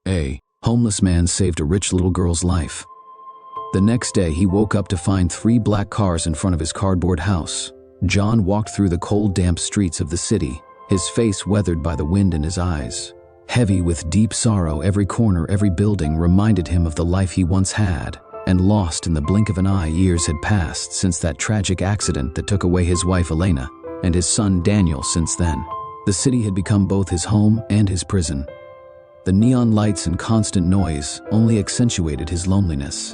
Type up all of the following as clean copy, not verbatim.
A homeless man saved a rich little girl's life. The next day, he woke up to find 3 black cars in front of his cardboard house. John walked through the cold, damp streets of the city, his face weathered by the wind in his eyes. Heavy with deep sorrow, every corner, every building reminded him of the life he once had, and lost in the blink of an eye. Years had passed since that tragic accident that took away his wife Elena and his son Daniel. Since then, the city had become both his home and his prison. The neon lights and constant noise only accentuated his loneliness.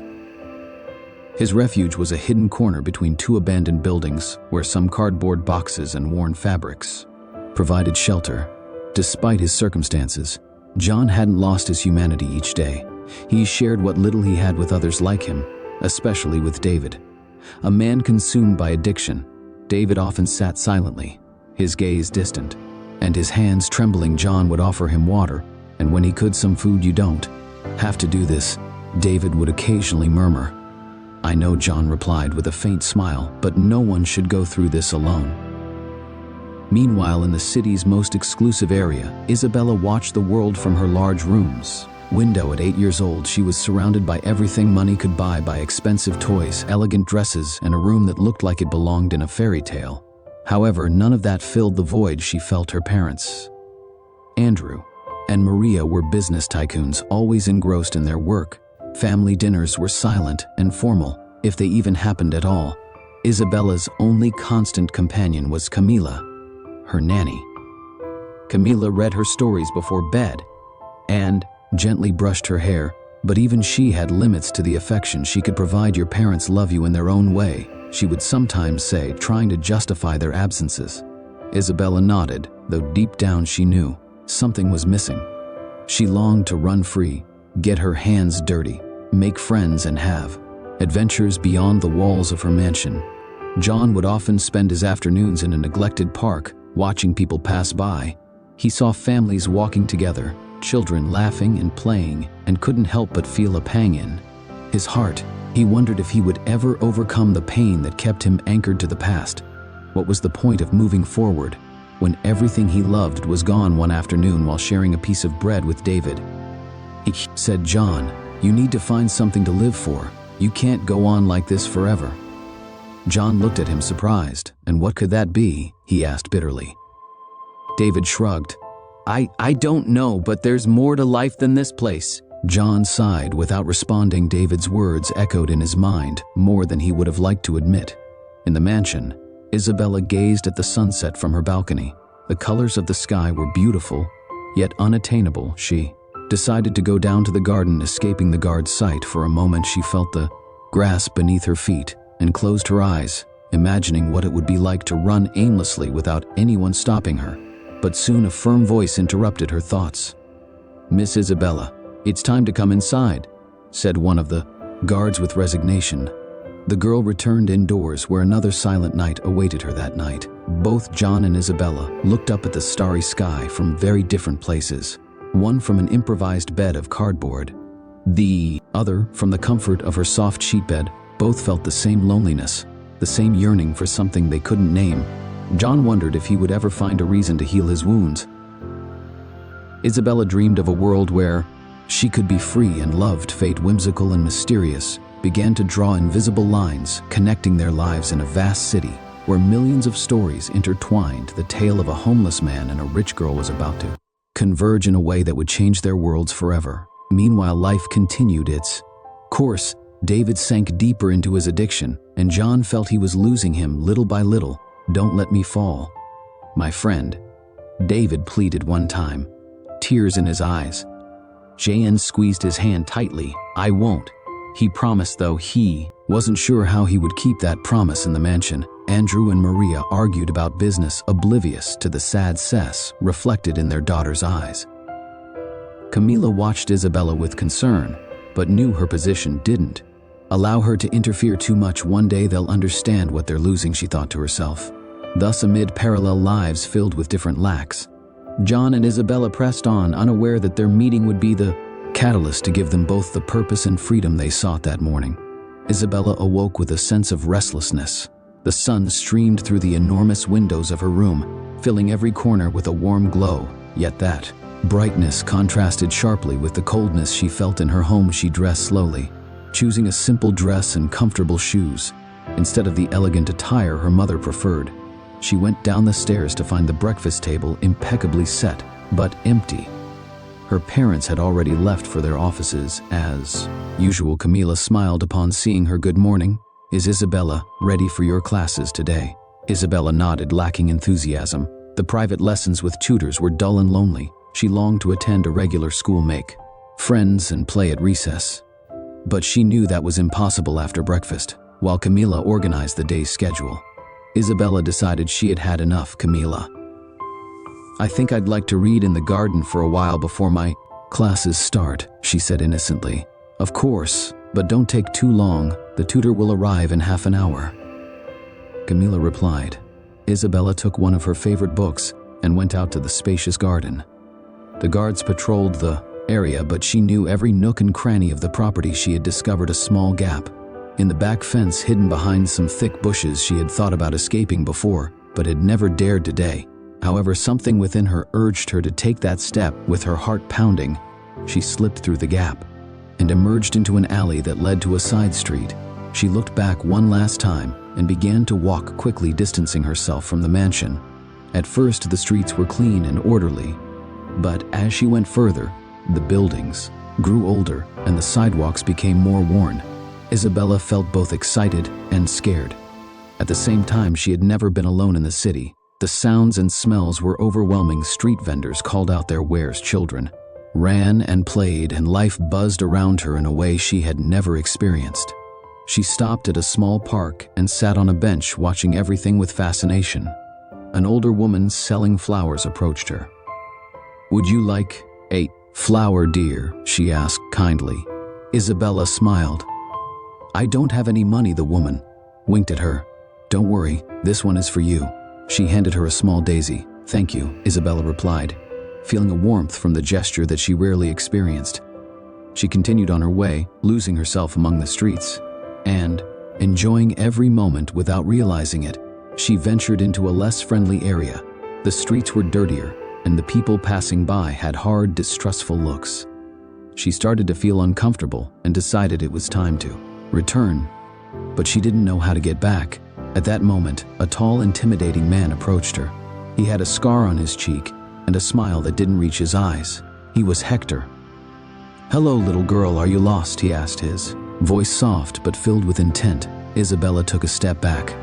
His refuge was a hidden corner between 2 abandoned buildings where some cardboard boxes and worn fabrics provided shelter. Despite his circumstances, John hadn't lost his humanity each day. He shared what little he had with others like him, especially with David. A man consumed by addiction, David often sat silently, his gaze distant, and his hands trembling. John would offer him water, and when he could, some food. "You don't have to do this," David would occasionally murmur. "I know," John replied with a faint smile, "but no one should go through this alone." Meanwhile, in the city's most exclusive area, Isabella watched the world from her large room's window. At 8 years old, she was surrounded by everything money could buy, by expensive toys, elegant dresses, and a room that looked like it belonged in a fairy tale. However, none of that filled the void she felt. Her parents, Andrew and Maria, were business tycoons, always engrossed in their work. Family dinners were silent and formal, if they even happened at all. Isabella's only constant companion was Camila, her nanny. Camila read her stories before bed and gently brushed her hair, but even she had limits to the affection she could provide. "Your parents love you in their own way," she would sometimes say, trying to justify their absences. Isabella nodded, though deep down she knew something was missing. She longed to run free, get her hands dirty, make friends, and have adventures beyond the walls of her mansion. John would often spend his afternoons in a neglected park, watching people pass by. He saw families walking together, children laughing and playing, and couldn't help but feel a pang in his heart. He wondered if he would ever overcome the pain that kept him anchored to the past. What was the point of moving forward when everything he loved was gone? One afternoon, while sharing a piece of bread with David, he said, "John, you need to find something to live for. You can't go on like this forever." John looked at him surprised. "And what could that be?" he asked bitterly. David shrugged. I don't know, but there's more to life than this place." John sighed without responding. David's words echoed in his mind more than he would have liked to admit. In the mansion, Isabella gazed at the sunset from her balcony. The colors of the sky were beautiful, yet unattainable. She decided to go down to the garden, escaping the guard's sight. For a moment, she felt the grass beneath her feet and closed her eyes, imagining what it would be like to run aimlessly without anyone stopping her. But soon a firm voice interrupted her thoughts. "Miss Isabella, it's time to come inside," said one of the guards with resignation. The girl returned indoors, where another silent night awaited her. That night, both John and Isabella looked up at the starry sky from very different places. One from an improvised bed of cardboard, the other from the comfort of her soft sheetbed. Both felt the same loneliness, the same yearning for something they couldn't name. John wondered if he would ever find a reason to heal his wounds. Isabella dreamed of a world where she could be free and loved. Fate, whimsical and mysterious, began to draw invisible lines connecting their lives in a vast city where millions of stories intertwined. The tale of a homeless man and a rich girl was about to converge in a way that would change their worlds forever. Meanwhile, life continued its course. David sank deeper into his addiction, and John felt he was losing him little by little. "Don't let me fall, my friend," David pleaded one time, tears in his eyes. Jan squeezed his hand tightly. "I won't," he promised, though he wasn't sure how he would keep that promise. In the mansion, Andrew and Maria argued about business, oblivious to the sad cess reflected in their daughter's eyes. Camila watched Isabella with concern, but knew her position didn't allow her to interfere too much. "One day they'll understand what they're losing," she thought to herself. Thus, amid parallel lives filled with different lacks, John and Isabella pressed on, unaware that their meeting would be the catalyst to give them both the purpose and freedom they sought that morning. Isabella awoke with a sense of restlessness. The sun streamed through the enormous windows of her room, filling every corner with a warm glow, yet that Brightness contrasted sharply with the coldness she felt in her home. She dressed slowly, choosing a simple dress and comfortable shoes, instead of the elegant attire her mother preferred. She went down the stairs to find the breakfast table impeccably set, but empty. Her parents had already left for their offices. As usual, Camila smiled upon seeing her. "Good morning. Is Isabella ready for your classes today?" Isabella nodded, lacking enthusiasm. The private lessons with tutors were dull and lonely. She longed to attend a regular school, make friends, and play at recess. But she knew that was impossible after breakfast. While Camila organized the day's schedule, Isabella decided she had had enough. "Camila, I think I'd like to read in the garden for a while before my classes start," she said innocently. "Of course, but don't take too long. The tutor will arrive in half an hour," Camila replied. Isabella took one of her favorite books and went out to the spacious garden. The guards patrolled the area, but she knew every nook and cranny of the property. She had discovered a small gap in the back fence hidden behind some thick bushes. She had thought about escaping before, but had never dared today. However, something within her urged her to take that step. With her heart pounding, she slipped through the gap and emerged into an alley that led to a side street. She looked back one last time and began to walk quickly, distancing herself from the mansion. At first, the streets were clean and orderly, but as she went further, the buildings grew older and the sidewalks became more worn. Isabella felt both excited and scared. At the same time, she had never been alone in the city. The sounds and smells were overwhelming. Street vendors called out their wares, children ran and played, and life buzzed around her in a way she had never experienced. She stopped at a small park and sat on a bench, watching everything with fascination. An older woman selling flowers approached her. "Would you like a flower, dear?" she asked kindly. Isabella smiled. "I don't have any money," the woman winked at her. "Don't worry, this one is for you." She handed her a small daisy. "Thank you," Isabella replied, feeling a warmth from the gesture that she rarely experienced. She continued on her way, losing herself among the streets, and enjoying every moment without realizing it. She ventured into a less friendly area. The streets were dirtier, and the people passing by had hard, distrustful looks. She started to feel uncomfortable and decided it was time to return, but she didn't know how to get back. At that moment, a tall, intimidating man approached her. He had a scar on his cheek and a smile that didn't reach his eyes. He was Hector. "Hello, little girl, are you lost?" he asked, his voice soft but filled with intent. Isabella took a step back.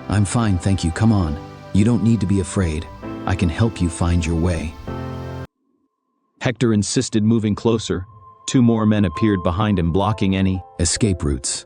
"I'm fine, thank you. Come on. You don't need to be afraid. I can help you find your way." Hector insisted, moving closer. Two more men appeared behind him, blocking any escape routes.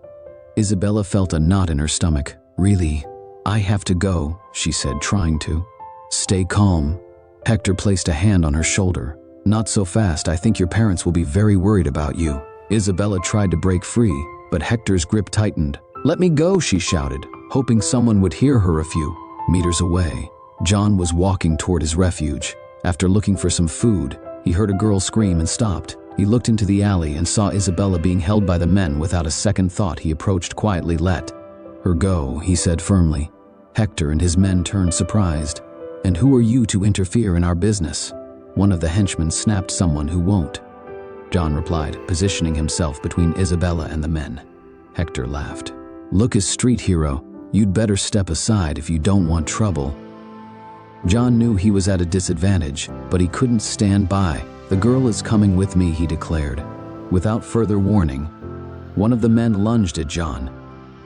Isabella felt a knot in her stomach. "Really? I have to go," she said, trying to stay calm. Hector placed a hand on her shoulder. "Not so fast. I think your parents will be very worried about you." Isabella tried to break free, but Hector's grip tightened. "Let me go," she shouted, hoping someone would hear her. A few meters away, John was walking toward his refuge. After looking for some food, he heard a girl scream and stopped. He looked into the alley and saw Isabella being held by the men. Without a second thought, he approached quietly. "Let her go," he said firmly. Hector and his men turned, surprised. "And who are you to interfere in our business?" One of the henchmen snapped. "Someone who won't," John replied, positioning himself between Isabella and the men. Hector laughed. "Look, as street hero, you'd better step aside if you don't want trouble." John knew he was at a disadvantage, but he couldn't stand by. "The girl is coming with me," he declared. Without further warning, one of the men lunged at John.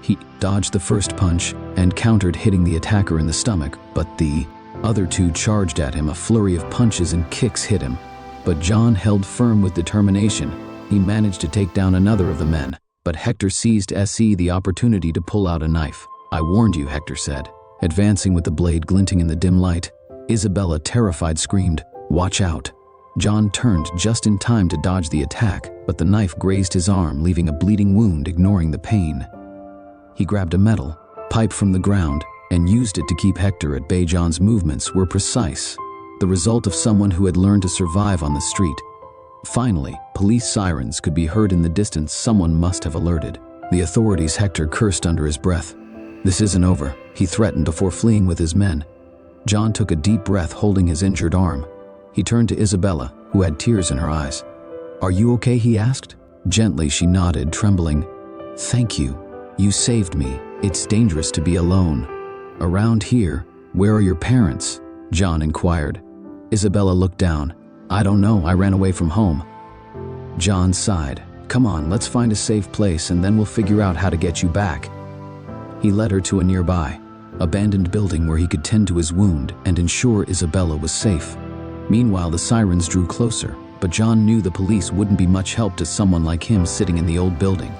He dodged the first punch and countered, hitting the attacker in the stomach, but the other two charged at him. A flurry of punches and kicks hit him, but John held firm with determination. He managed to take down another of the men, but Hector seized the opportunity to pull out a knife. "I warned you," Hector said, advancing with the blade glinting in the dim light. Isabella, terrified, screamed, "Watch out." John turned just in time to dodge the attack, but the knife grazed his arm, leaving a bleeding wound. Ignoring the pain, he grabbed a metal pipe from the ground and used it to keep Hector at bay. John's movements were precise, the result of someone who had learned to survive on the street. Finally, police sirens could be heard in the distance. Someone must have alerted the authorities. Hector cursed under his breath. "This isn't over," he threatened before fleeing with his men. John took a deep breath, holding his injured arm. He turned to Isabella. who had tears in her eyes. "Are you okay?" he asked. Gently, she nodded, trembling. "Thank you. You saved me. It's dangerous to be alone." "Around here, where are your parents?" John inquired. Isabella looked down. "I don't know. I ran away from home." John sighed. "Come on, let's find a safe place and then we'll figure out how to get you back." He led her to a nearby, abandoned building where he could tend to his wound and ensure Isabella was safe. Meanwhile, the sirens drew closer, but John knew the police wouldn't be much help to someone like him sitting in the old building.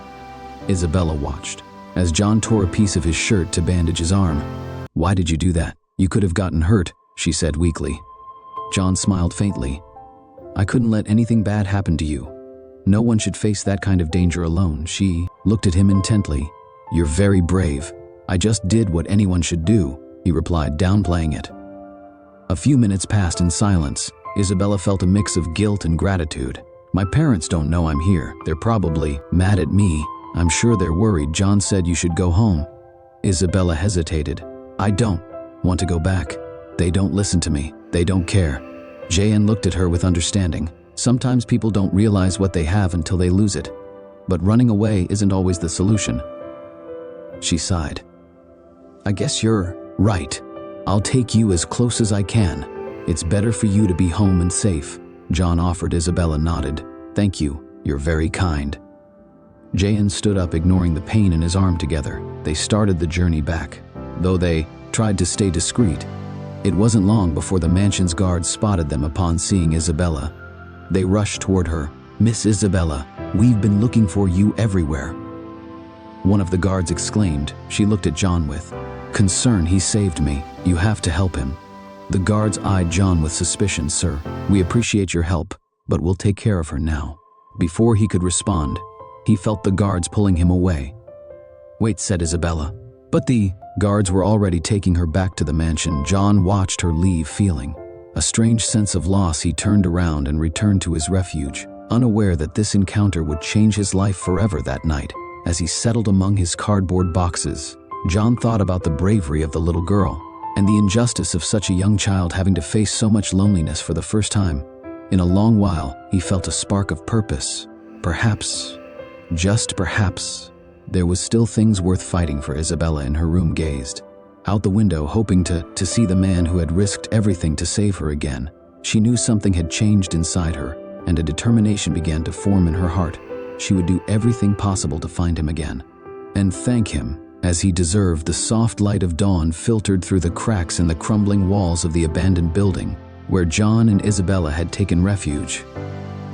Isabella watched as John tore a piece of his shirt to bandage his arm. "Why did you do that? You could have gotten hurt," she said weakly. John smiled faintly. "I couldn't let anything bad happen to you. No one should face that kind of danger alone." She looked at him intently. "You're very brave. I just did what anyone should do," he replied, downplaying it. A few minutes passed in silence. Isabella felt a mix of guilt and gratitude. "My parents don't know I'm here. They're probably mad at me. I'm sure they're worried." John said, "You should go home." Isabella hesitated. "I don't want to go back. They don't listen to me. They don't care." Jan looked at her with understanding. Sometimes people don't realize what they have until they lose it. But running away isn't always the solution. She sighed. "I guess you're right. I'll take you as close as I can. It's better for you to be home and safe," John offered. Isabella nodded. "Thank you. You're very kind." Jan stood up, ignoring the pain in his arm. Together, they started the journey back, though they tried to stay discreet. It wasn't long before the mansion's guards spotted them upon seeing Isabella. They rushed toward her. "Miss Isabella, we've been looking for you everywhere," one of the guards exclaimed. She looked at John with concern. "He saved me. You have to help him." The guards eyed John with suspicion. "Sir, we appreciate your help, but we'll take care of her now." Before he could respond, he felt the guards pulling him away. "Wait," said Isabella. But the guards were already taking her back to the mansion. John watched her leave, feeling a strange sense of loss. He turned around and returned to his refuge, unaware that this encounter would change his life forever. That night, as he settled among his cardboard boxes, John thought about the bravery of the little girl and the injustice of such a young child having to face so much loneliness for the first time. In a long while, he felt a spark of purpose. Perhaps, just perhaps, there was still things worth fighting for. Isabella in her room gazed out the window, hoping to see the man who had risked everything to save her again. She knew something had changed inside her, and a determination began to form in her heart. She would do everything possible to find him again, and thank him as he deserved. The soft light of dawn filtered through the cracks in the crumbling walls of the abandoned building where John and Isabella had taken refuge.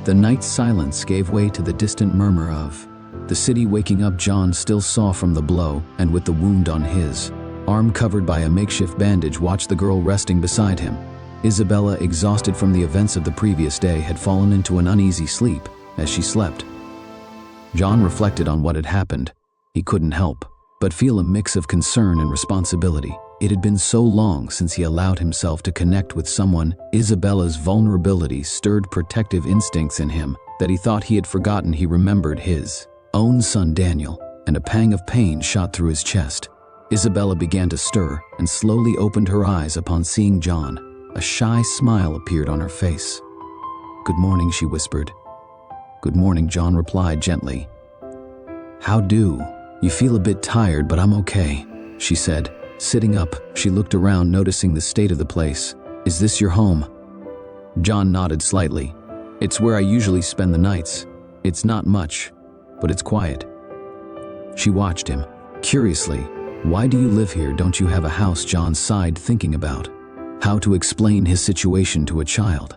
The night's silence gave way to the distant murmur of the city waking up. John still saw from the blow, and with the wound on his arm covered by a makeshift bandage, watched the girl resting beside him. Isabella, exhausted from the events of the previous day, had fallen into an uneasy sleep. As she slept, John reflected on what had happened. He couldn't help but feel a mix of concern and responsibility. It had been so long since he allowed himself to connect with someone. Isabella's vulnerability stirred protective instincts in him that he thought he had forgotten. He remembered his own son Daniel, and a pang of pain shot through his chest. Isabella began to stir and slowly opened her eyes upon seeing John. A shy smile appeared on her face. "Good morning," she whispered. "Good morning," John replied gently. "How do? You feel a bit tired, but I'm okay," she said. Sitting up, she looked around, noticing the state of the place. "Is this your home?" John nodded slightly. "It's where I usually spend the nights. It's not much, but it's quiet." She watched him curiously. "Why do you live here? Don't you have a house?" John sighed, thinking about how to explain his situation to a child.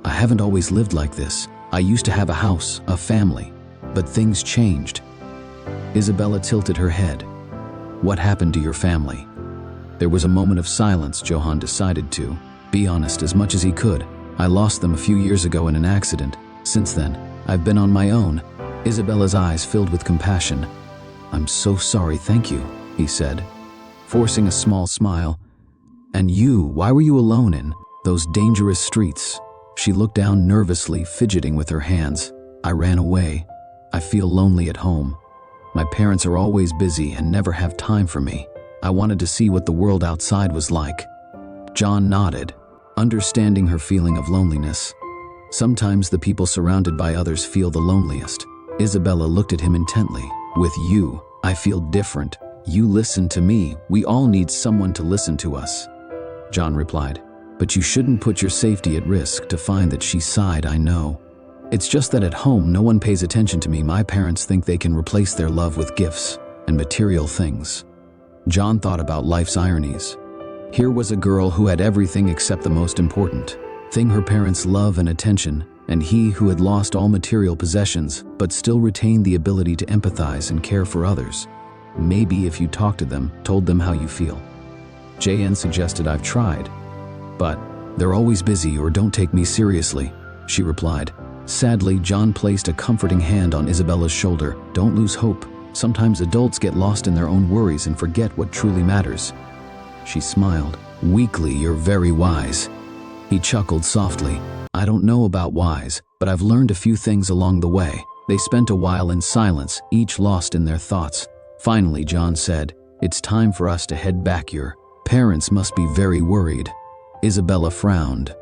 "I haven't always lived like this. I used to have a house, a family, but things changed." Isabella tilted her head. "What happened to your family?" There was a moment of silence. Johan decided to be honest as much as he could. "I lost them a few years ago in an accident. Since then, I've been on my own." Isabella's eyes filled with compassion. "I'm so sorry." "Thank you," he said, forcing a small smile. "And you, why were you alone in those dangerous streets?" She looked down nervously, fidgeting with her hands. "I ran away. I feel lonely at home. My parents are always busy and never have time for me. I wanted to see what the world outside was like." John nodded, understanding her feeling of loneliness. Sometimes the people surrounded by others feel the loneliest. Isabella looked at him intently. With you, I feel different. You listen to me. We all need someone to listen to us. John replied, but you shouldn't put your safety at risk. To find that she sighed, I know. It's just that at home, no one pays attention to me. My parents think they can replace their love with gifts and material things. John thought about life's ironies. Here was a girl who had everything except the most important thing, her parents' love and attention, and he who had lost all material possessions but still retained the ability to empathize and care for others. Maybe if you talk to them, told them how you feel. JN suggested. I've tried, but they're always busy or don't take me seriously, she replied. Sadly, John placed a comforting hand on Isabella's shoulder. Don't lose hope. Sometimes adults get lost in their own worries and forget what truly matters. She smiled. Weakly, you're very wise. He chuckled softly. I don't know about wise, but I've learned a few things along the way. They spent a while in silence, each lost in their thoughts. Finally, John said, it's time for us to head back. Your parents must be very worried. Isabella frowned.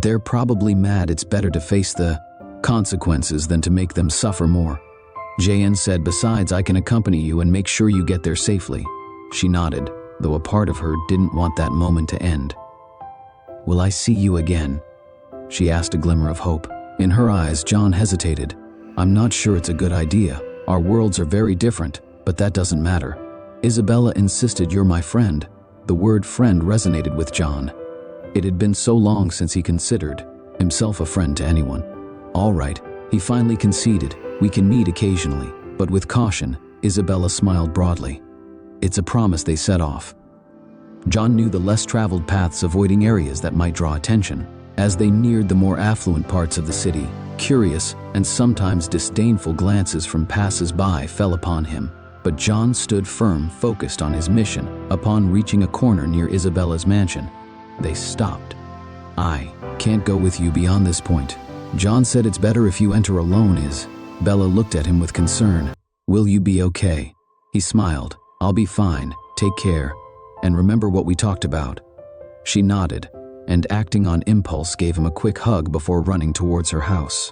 They're probably mad. It's better to face the consequences than to make them suffer more. JN said, besides, I can accompany you and make sure you get there safely. She nodded, though a part of her didn't want that moment to end. Will I see you again? She asked, a glimmer of hope. In her eyes, John hesitated. I'm not sure it's a good idea. Our worlds are very different, but that doesn't matter. Isabella insisted. You're my friend. The word friend resonated with John. It had been so long since he considered himself a friend to anyone. All right, he finally conceded. We can meet occasionally, but with caution. Isabella smiled broadly. It's a promise. They set off. John knew the less traveled paths, avoiding areas that might draw attention. As they neared the more affluent parts of the city, curious and sometimes disdainful glances from passers-by fell upon him. But John stood firm, focused on his mission. Upon reaching a corner near Isabella's mansion, they stopped. I can't go with you beyond this point. John said, it's better if you enter alone. Isabella looked at him with concern. Will you be okay? He smiled. I'll be fine. Take care. And remember what we talked about. She nodded, and acting on impulse gave him a quick hug before running towards her house.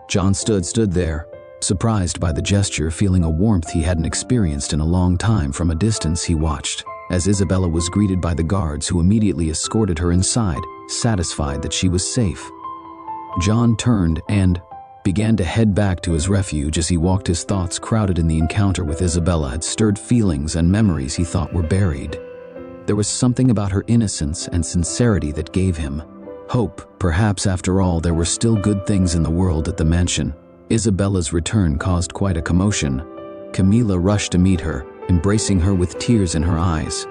John stood there, surprised by the gesture, feeling a warmth he hadn't experienced in a long time. From a distance, he watched as Isabella was greeted by the guards, who immediately escorted her inside, satisfied that she was safe. John turned and began to head back to his refuge. As he walked, his thoughts crowded in the encounter with Isabella had stirred feelings and memories he thought were buried. There was something about her innocence and sincerity that gave him hope. Perhaps after all, there were still good things in the world. At the mansion, Isabella's return caused quite a commotion. Camila rushed to meet her, embracing her with tears in her eyes.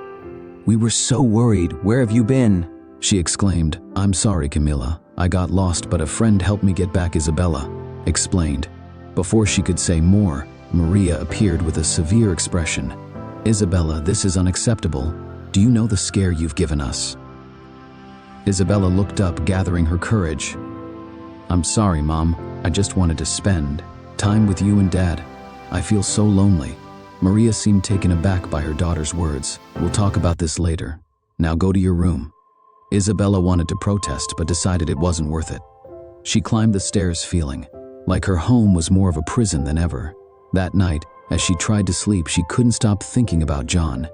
We were so worried. Where have you been? She exclaimed. I'm sorry, Camila. I got lost, but a friend helped me get back, Isabella explained. Before she could say more, Maria appeared with a severe expression. Isabella, this is unacceptable. Do you know the scare you've given us? Isabella looked up, gathering her courage. I'm sorry, Mom. I just wanted to spend time with you and Dad. I feel so lonely. Maria seemed taken aback by her daughter's words. We'll talk about this later. Now go to your room. Isabella wanted to protest, but decided it wasn't worth it. She climbed the stairs, feeling like her home was more of a prison than ever. That night, as she tried to sleep, she couldn't stop thinking about John.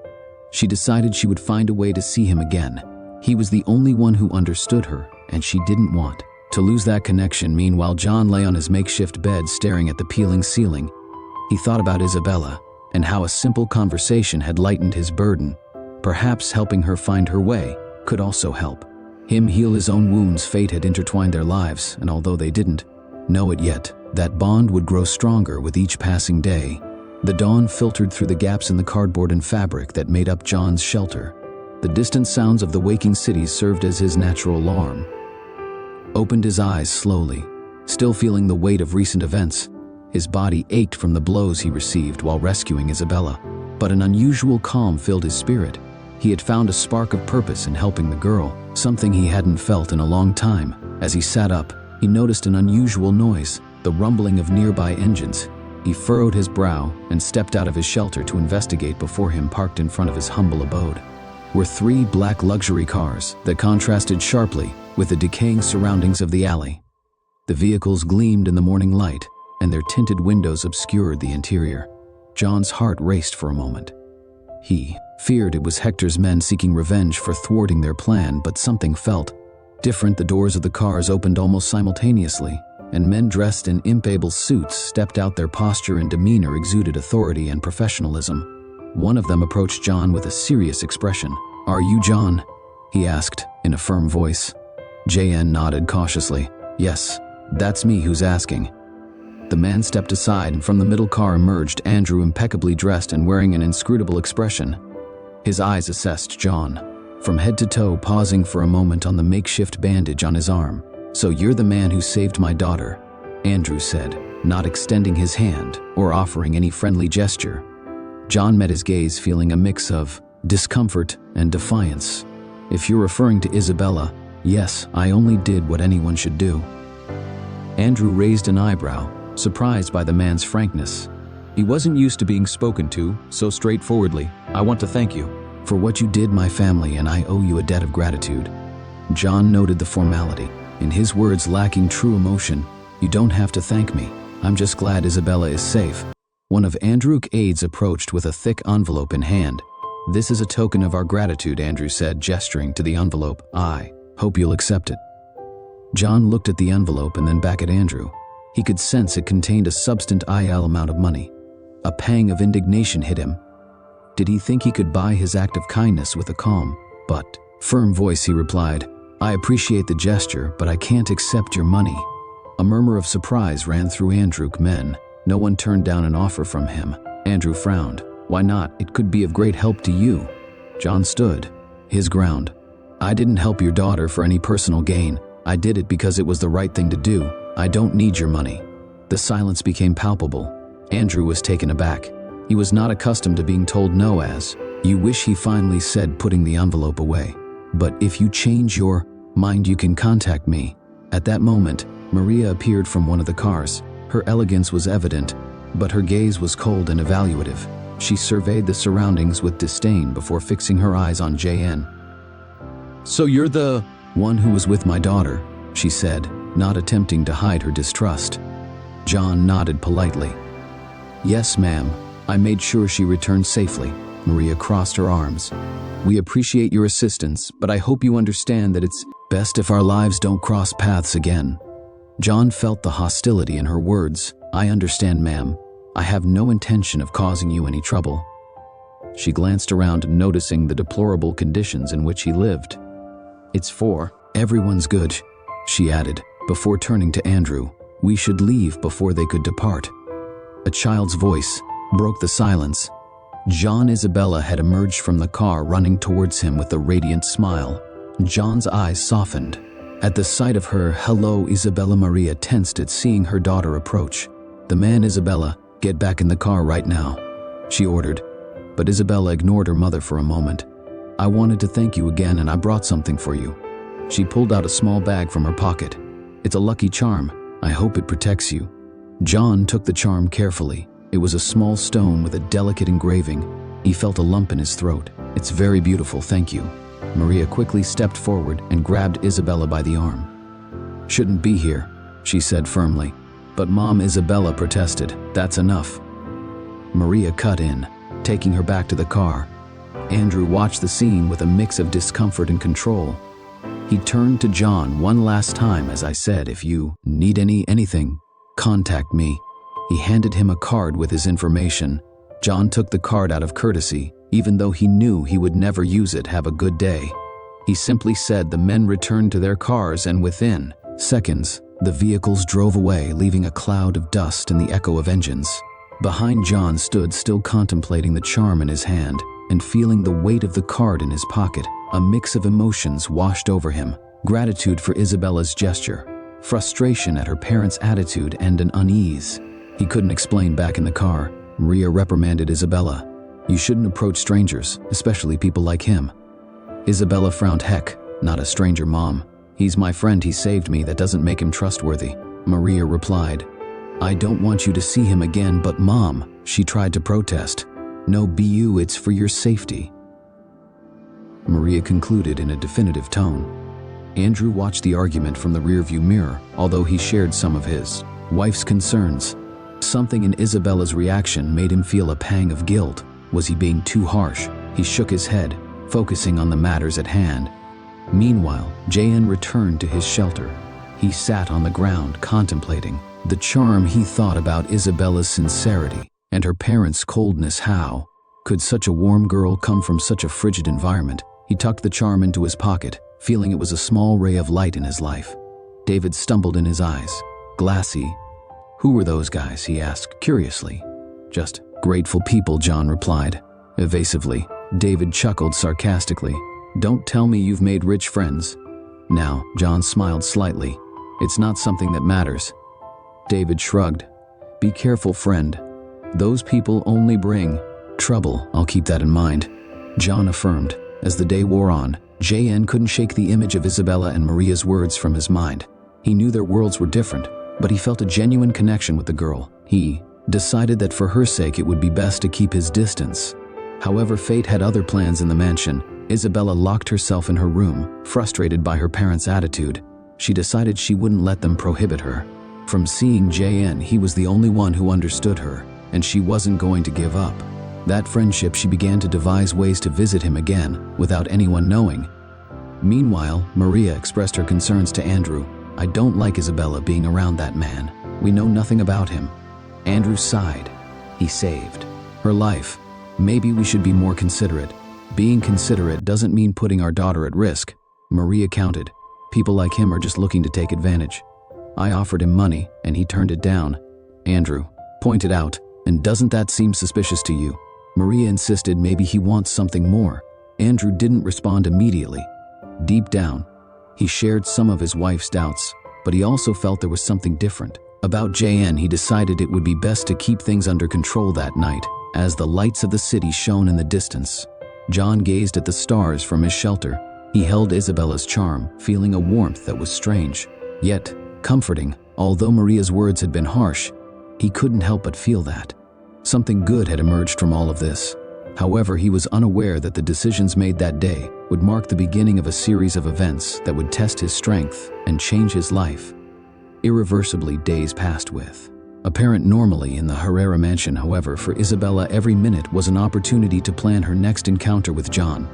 She decided she would find a way to see him again. He was the only one who understood her, and she didn't want to lose that connection. Meanwhile, John lay on his makeshift bed, staring at the peeling ceiling. He thought about Isabella and how a simple conversation had lightened his burden. Perhaps helping her find her way could also help him heal his own wounds. Fate had intertwined their lives, and although they didn't know it yet, that bond would grow stronger with each passing day. The dawn filtered through the gaps in the cardboard and fabric that made up John's shelter. The distant sounds of the waking city served as his natural alarm. Opened his eyes slowly, still feeling the weight of recent events. His body ached from the blows he received while rescuing Isabella, but an unusual calm filled his spirit. He had found a spark of purpose in helping the girl, something he hadn't felt in a long time. As he sat up, he noticed an unusual noise, the rumbling of nearby engines. He furrowed his brow and stepped out of his shelter to investigate. Before him, parked in front of his humble abode, were 3 black luxury cars that contrasted sharply with the decaying surroundings of the alley. The vehicles gleamed in the morning light, and their tinted windows obscured the interior. John's heart raced for a moment. He feared it was Hector's men seeking revenge for thwarting their plan, but something felt different. The doors of the cars opened almost simultaneously, and men dressed in impeccable suits stepped out. Their posture and demeanor exuded authority and professionalism. One of them approached John with a serious expression. "Are you John?" he asked in a firm voice. JN nodded cautiously. "Yes, that's me. Who's asking?" The man stepped aside, and from the middle car emerged Andrew, impeccably dressed and wearing an inscrutable expression. His eyes assessed John from head to toe, pausing for a moment on the makeshift bandage on his arm. "So you're the man who saved my daughter," Andrew said, not extending his hand or offering any friendly gesture. John met his gaze, feeling a mix of discomfort and defiance. "If you're referring to Isabella, yes, I only did what anyone should do." Andrew raised an eyebrow, surprised by the man's frankness. He wasn't used to being spoken to so straightforwardly. "I want to thank you for what you did my family, and I owe you a debt of gratitude." John noted the formality, in his words lacking true emotion. "You don't have to thank me. I'm just glad Isabella is safe." One of Andrew's aides approached with a thick envelope in hand. "This is a token of our gratitude," Andrew said, gesturing to the envelope. "I hope you'll accept it." John looked at the envelope and then back at Andrew. He could sense it contained a substantial amount of money. A pang of indignation hit him. Did he think he could buy his act of kindness with a calm but firm voice? He replied, "I appreciate the gesture, but I can't accept your money." A murmur of surprise ran through Andrew's men. No one turned down an offer from him. Andrew frowned. "Why not? It could be of great help to you." John stood his ground. "I didn't help your daughter for any personal gain. I did it because it was the right thing to do. I don't need your money." The silence became palpable. Andrew was taken aback. He was not accustomed to being told no. "As you wish," he finally said, putting the envelope away. "But if you change your mind, you can contact me." At that moment, Maria appeared from one of the cars. Her elegance was evident, but her gaze was cold and evaluative. She surveyed the surroundings with disdain before fixing her eyes on JN. "So you're the one who was with my daughter," she said, not attempting to hide her distrust. John nodded politely. "Yes, ma'am. I made sure she returned safely." Maria crossed her arms. "We appreciate your assistance, but I hope you understand that it's best if our lives don't cross paths again." John felt the hostility in her words. "I understand, ma'am. I have no intention of causing you any trouble." She glanced around, noticing the deplorable conditions in which he lived. "It's for everyone's good," she added, before turning to Andrew. "We should leave before they could depart." A child's voice broke the silence. Isabella had emerged from the car, running towards him with a radiant smile. John's eyes softened. At the sight of her, "Hello, Isabella." Maria tensed at seeing her daughter approach. "The man, Isabella, get back in the car right now," she ordered. But Isabella ignored her mother for a moment. "I wanted to thank you again, and I brought something for you." She pulled out a small bag from her pocket. "It's a lucky charm. I hope it protects you." John took the charm carefully. It was a small stone with a delicate engraving. He felt a lump in his throat. "It's very beautiful, thank you." Maria quickly stepped forward and grabbed Isabella by the arm. "Shouldn't be here," she said firmly. "But Mom," Isabella protested. "That's enough." Maria cut in, taking her back to the car. Andrew watched the scene with a mix of discomfort and control. He turned to John one last time. "As I said, if you need anything, contact me." He handed him a card with his information. John took the card out of courtesy, even though he knew he would never use it. "Have a good day." He simply said. The men returned to their cars, and within seconds, the vehicles drove away, leaving a cloud of dust and the echo of engines. Behind, John stood still, contemplating the charm in his hand and feeling the weight of the card in his pocket. A mix of emotions washed over him: gratitude for Isabella's gesture, frustration at her parents' attitude, and an unease he couldn't explain. Back in the car, Maria reprimanded Isabella. "You shouldn't approach strangers, especially people like him." Isabella frowned. "Heck, not a stranger, Mom. He's my friend. He saved me. That doesn't make him trustworthy." Maria replied. "I don't want you to see him again." "But Mom," she tried to protest. "No, BU, it's for your safety," Maria concluded in a definitive tone. Andrew watched the argument from the rearview mirror, although he shared some of his wife's concerns. Something in Isabella's reaction made him feel a pang of guilt. Was he being too harsh? He shook his head, focusing on the matters at hand. Meanwhile, JN returned to his shelter. He sat on the ground, contemplating the charm he thought about Isabella's sincerity and her parents' coldness. How could such a warm girl come from such a frigid environment? He tucked the charm into his pocket, feeling it was a small ray of light in his life. David stumbled in his eyes. Glassy. Who were those guys? He asked curiously. Just grateful people, John replied evasively. David chuckled sarcastically. Don't tell me you've made rich friends. Now, John smiled slightly. It's not something that matters. David shrugged. Be careful, friend. Those people only bring trouble. I'll keep that in mind, John affirmed. As the day wore on, JN couldn't shake the image of Isabella and Maria's words from his mind. He knew their worlds were different, but he felt a genuine connection with the girl. He decided that for her sake it would be best to keep his distance. However, fate had other plans in the mansion. Isabella locked herself in her room, frustrated by her parents' attitude. She decided she wouldn't let them prohibit her from seeing JN. He was the only one who understood her, and she wasn't going to give up. That friendship, she began to devise ways to visit him again, without anyone knowing. Meanwhile, Maria expressed her concerns to Andrew. I don't like Isabella being around that man. We know nothing about him. Andrew sighed. He saved her life. Maybe we should be more considerate. Being considerate doesn't mean putting our daughter at risk. Maria countered. People like him are just looking to take advantage. I offered him money, and he turned it down, Andrew pointed out. And doesn't that seem suspicious to you? Maria insisted maybe he wants something more. Andrew didn't respond immediately. Deep down, he shared some of his wife's doubts, but he also felt there was something different. About JN, he decided it would be best to keep things under control that night. As the lights of the city shone in the distance, John gazed at the stars from his shelter. He held Isabella's charm, feeling a warmth that was strange, yet comforting. Although Maria's words had been harsh, he couldn't help but feel that something good had emerged from all of this. However, he was unaware that the decisions made that day would mark the beginning of a series of events that would test his strength and change his life. Irreversibly, days passed with apparent normalcy in the Herrera mansion. However, for Isabella, every minute was an opportunity to plan her next encounter with John.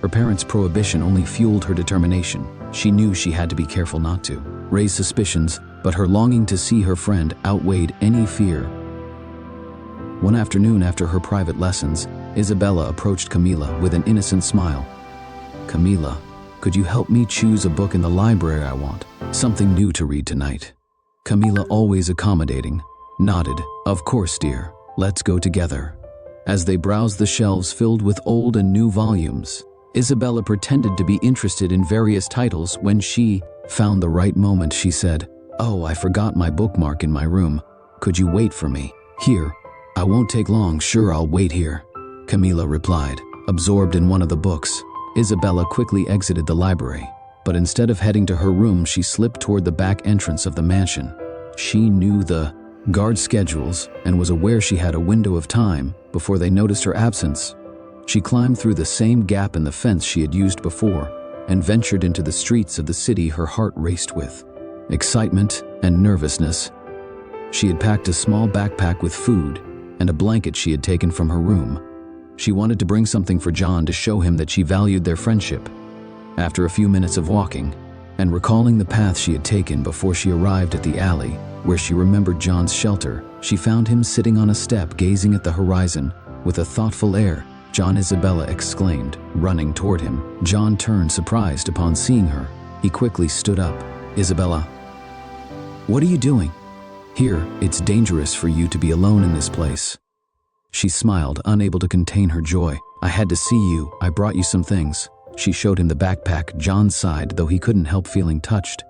Her parents' prohibition only fueled her determination. She knew she had to be careful not to raise suspicions, but her longing to see her friend outweighed any fear. One afternoon, after her private lessons, Isabella approached Camila with an innocent smile. Camila, could you help me choose a book in the library? I want something new to read tonight. Camila, always accommodating, nodded. Of course, dear. Let's go together. As they browsed the shelves filled with old and new volumes, Isabella pretended to be interested in various titles. When she found the right moment, she said, Oh, I forgot my bookmark in my room. Could you wait for me? Here. I won't take long. Sure, I'll wait here, Camila replied, absorbed in one of the books. Isabella quickly exited the library, but instead of heading to her room, she slipped toward the back entrance of the mansion. She knew the guard schedules and was aware she had a window of time before they noticed her absence. She climbed through the same gap in the fence she had used before and ventured into the streets of the city. Her heart raced with excitement and nervousness. She had packed a small backpack with food and a blanket she had taken from her room. She wanted to bring something for John to show him that she valued their friendship. After a few minutes of walking, and recalling the path she had taken before she arrived at the alley where she remembered John's shelter, she found him sitting on a step gazing at the horizon with a thoughtful air. John, Isabella exclaimed, running toward him. John turned, surprised upon seeing her. He quickly stood up. Isabella, what are you doing here? It's dangerous for you to be alone in this place. She smiled, unable to contain her joy. I had to see you. I brought you some things. She showed him the backpack. John sighed, though he couldn't help feeling touched.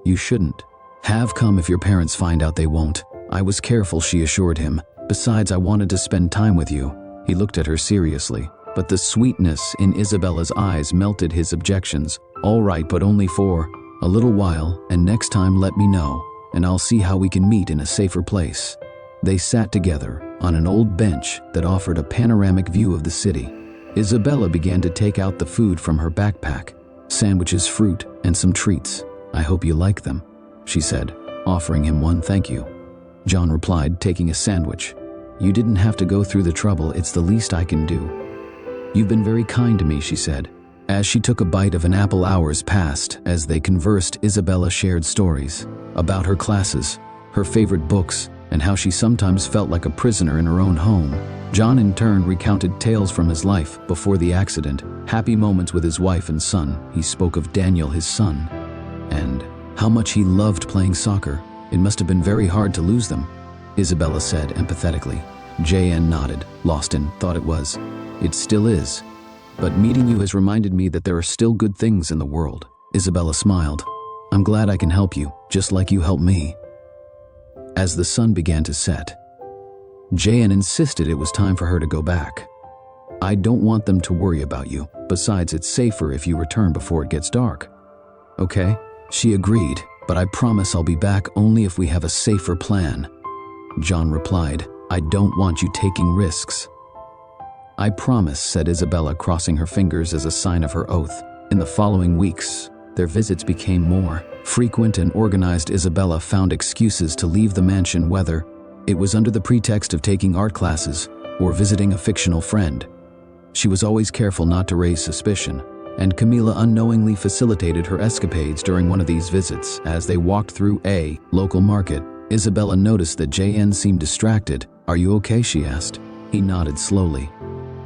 You shouldn't have come. If your parents find out, they won't. I was careful, she assured him. Besides, I wanted to spend time with you. He looked at her seriously, but the sweetness in Isabella's eyes melted his objections. All right, but only for a little while, and next time let me know, and I'll see how we can meet in a safer place. They sat together on an old bench that offered a panoramic view of the city. Isabella began to take out the food from her backpack, Sandwiches, fruit, and some treats. I hope you like them, she said, offering him one. Thank you. John replied, taking a sandwich. You didn't have to go through the trouble, it's the least I can do. You've been very kind to me, she said. As she took a bite of an apple, hours passed. As they conversed, Isabella shared stories about her classes, her favorite books, and how she sometimes felt like a prisoner in her own home. John in turn recounted tales from his life before the accident, happy moments with his wife and son. He spoke of Daniel, his son, and how much he loved playing soccer. It must have been very hard to lose them, Isabella said empathetically. JN nodded, lost in thought. It was. It still is. But meeting you has reminded me that there are still good things in the world. Isabella smiled. I'm glad I can help you, just like you helped me. As the sun began to set, JN insisted it was time for her to go back. I don't want them to worry about you. Besides, it's safer if you return before it gets dark. Okay? She agreed, but I promise I'll be back only if we have a safer plan. John replied, I don't want you taking risks. I promise, said Isabella, crossing her fingers as a sign of her oath. In the following weeks, their visits became more frequent and organized. Isabella found excuses to leave the mansion, whether it was under the pretext of taking art classes or visiting a fictional friend. She was always careful not to raise suspicion, and Camila unknowingly facilitated her escapades during one of these visits. As they walked through a local market, Isabella noticed that JN seemed distracted. Are you okay? She asked. He nodded slowly.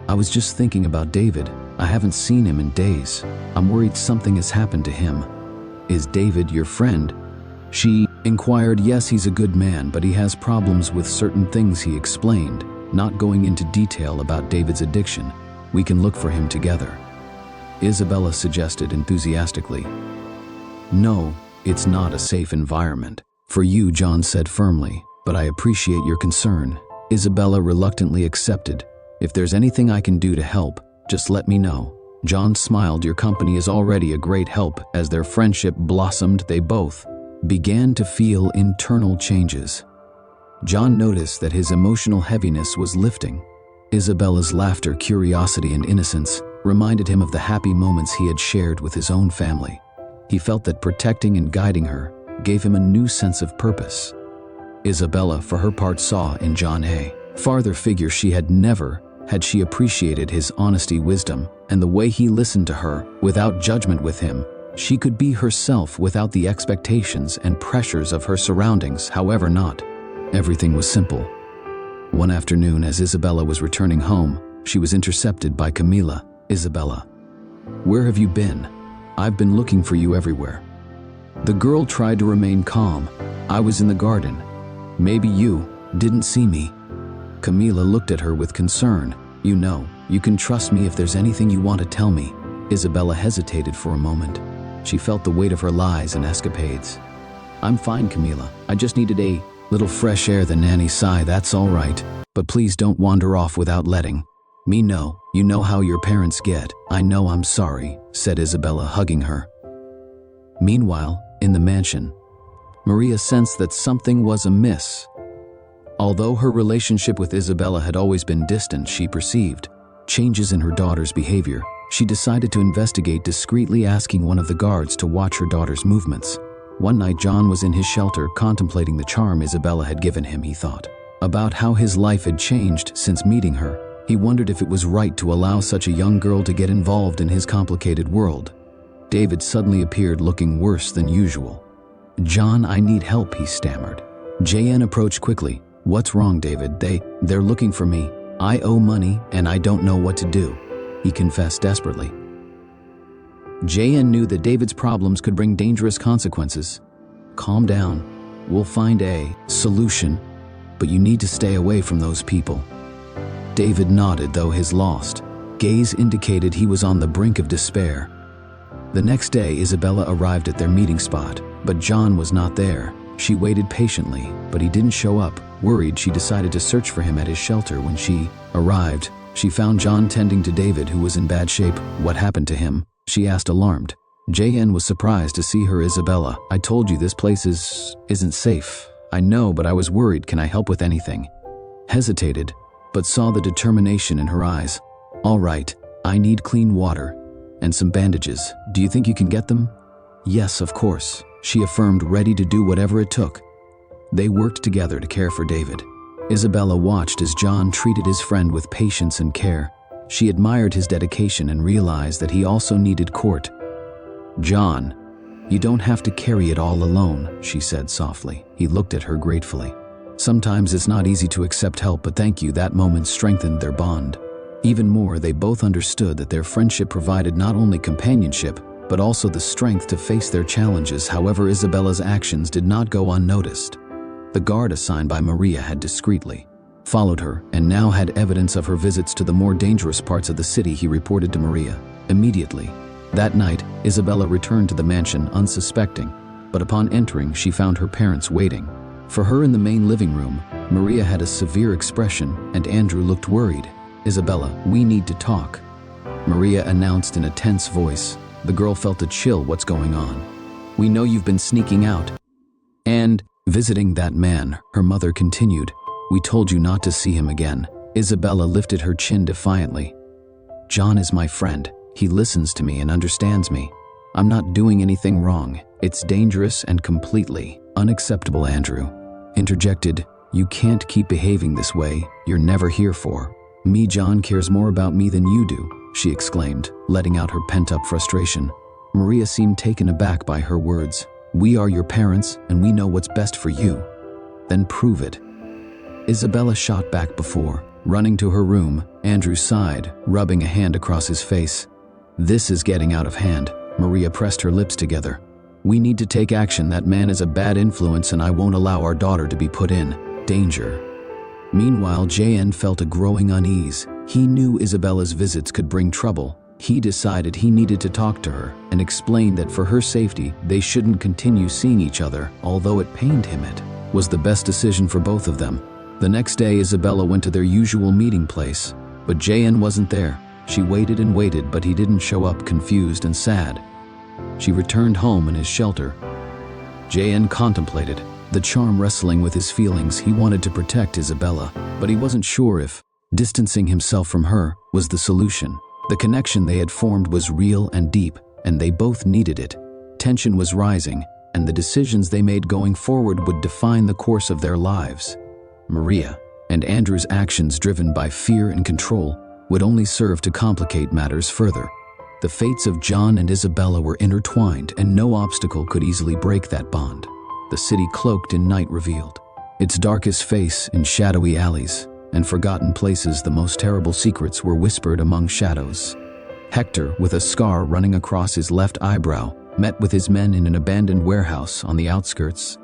I was just thinking about David. I haven't seen him in days. I'm worried something has happened to him. Is David your friend? She inquired. Yes, he's a good man, but he has problems with certain things, he explained, not going into detail about David's addiction. We can look for him together, Isabella suggested enthusiastically. No, it's not a safe environment for you, John said firmly, but I appreciate your concern. Isabella reluctantly accepted. If there's anything I can do to help, just let me know. John smiled. Your company is already a great help. As their friendship blossomed, they both began to feel internal changes. John noticed that his emotional heaviness was lifting. Isabella's laughter, curiosity, and innocence reminded him of the happy moments he had shared with his own family. He felt that protecting and guiding her gave him a new sense of purpose. Isabella, for her part, saw in John a father figure she had never had. She appreciated his honesty, wisdom, and the way he listened to her without judgment. With him, she could be herself without the expectations and pressures of her surroundings. However, not everything was simple. One afternoon, as Isabella was returning home, she was intercepted by Camila. Isabella, where have you been? I've been looking for you everywhere. The girl tried to remain calm. I was in the garden. Maybe you didn't see me. Camila looked at her with concern. You know, you can trust me if there's anything you want to tell me. Isabella hesitated for a moment. She felt the weight of her lies and escapades. I'm fine, Camila. I just needed a little fresh air. The nanny sighed. That's all right, but please don't wander off without letting me know. You know how your parents get. I know. I'm sorry, said Isabella, hugging her. Meanwhile, in the mansion, Maria sensed that something was amiss. Although her relationship with Isabella had always been distant, she perceived changes in her daughter's behavior. She decided to investigate discreetly, asking one of the guards to watch her daughter's movements. One night, John was in his shelter contemplating the charm Isabella had given him. He thought about how his life had changed since meeting her. He wondered if it was right to allow such a young girl to get involved in his complicated world. David suddenly appeared, looking worse than usual. John, I need help, he stammered. JN approached quickly. What's wrong, David? They're looking for me. I owe money and I don't know what to do, he confessed desperately. JN knew that David's problems could bring dangerous consequences. Calm down. We'll find a solution, but you need to stay away from those people. David nodded, though his lost gaze indicated he was on the brink of despair. The next day, Isabella arrived at their meeting spot, but John was not there. She waited patiently, but he didn't show up. Worried, she decided to search for him at his shelter. When she arrived, she found John tending to David, who was in bad shape. What happened to him? She asked, alarmed. JN was surprised to see her. Isabella, I told you this place isn't safe. I know, but I was worried. Can I help with anything? Hesitated, but saw the determination in her eyes. All right, I need clean water. "And some bandages. Do you think you can get them?" "Yes, of course," she affirmed, ready to do whatever it took. They worked together to care for David. Isabella watched as John treated his friend with patience and care. She admired his dedication and realized that he also needed court. "John, you don't have to carry it all alone," she said softly. He looked at her gratefully. "Sometimes it's not easy to accept help, but thank you." That moment strengthened their bond. Even more, they both understood that their friendship provided not only companionship, but also the strength to face their challenges. However, Isabella's actions did not go unnoticed. The guard assigned by Maria had discreetly followed her and now had evidence of her visits to the more dangerous parts of the city. He reported to Maria immediately. That night, Isabella returned to the mansion unsuspecting, but upon entering, she found her parents waiting for her in the main living room. Maria had a severe expression and Andrew looked worried. "Isabella, we need to talk," Maria announced in a tense voice. The girl felt a chill. "What's going on?" "We know you've been sneaking out and visiting that man," her mother continued. "We told you not to see him again." Isabella lifted her chin defiantly. "John is my friend. He listens to me and understands me. I'm not doing anything wrong. It's dangerous and completely unacceptable." Andrew interjected, "You can't keep behaving this way. You're never here for me. John cares more about me than you do," she exclaimed, letting out her pent-up frustration. Maria seemed taken aback by her words. "We are your parents, and we know what's best for you." "Then prove it," Isabella shot back before running to her room. Andrew sighed, rubbing a hand across his face. "This is getting out of hand." Maria pressed her lips together. "We need to take action. That man is a bad influence, and I won't allow our daughter to be put in danger." Meanwhile, JN felt a growing unease. He knew Isabella's visits could bring trouble. He decided he needed to talk to her and explain that for her safety, they shouldn't continue seeing each other. Although it pained him, it was the best decision for both of them. The next day, Isabella went to their usual meeting place, but JN wasn't there. She waited and waited, but he didn't show up, confused and sad. She returned home in his shelter. JN contemplated, the charm wrestling with his feelings. He wanted to protect Isabella, but he wasn't sure if distancing himself from her was the solution. The connection they had formed was real and deep, and they both needed it. Tension was rising, and the decisions they made going forward would define the course of their lives. Maria and Andrew's actions, driven by fear and control, would only serve to complicate matters further. The fates of John and Isabella were intertwined, and no obstacle could easily break that bond. The city, cloaked in night, revealed its darkest face in shadowy alleys and forgotten places. The most terrible secrets were whispered among shadows. Hector, with a scar running across his left eyebrow, met with his men in an abandoned warehouse on the outskirts.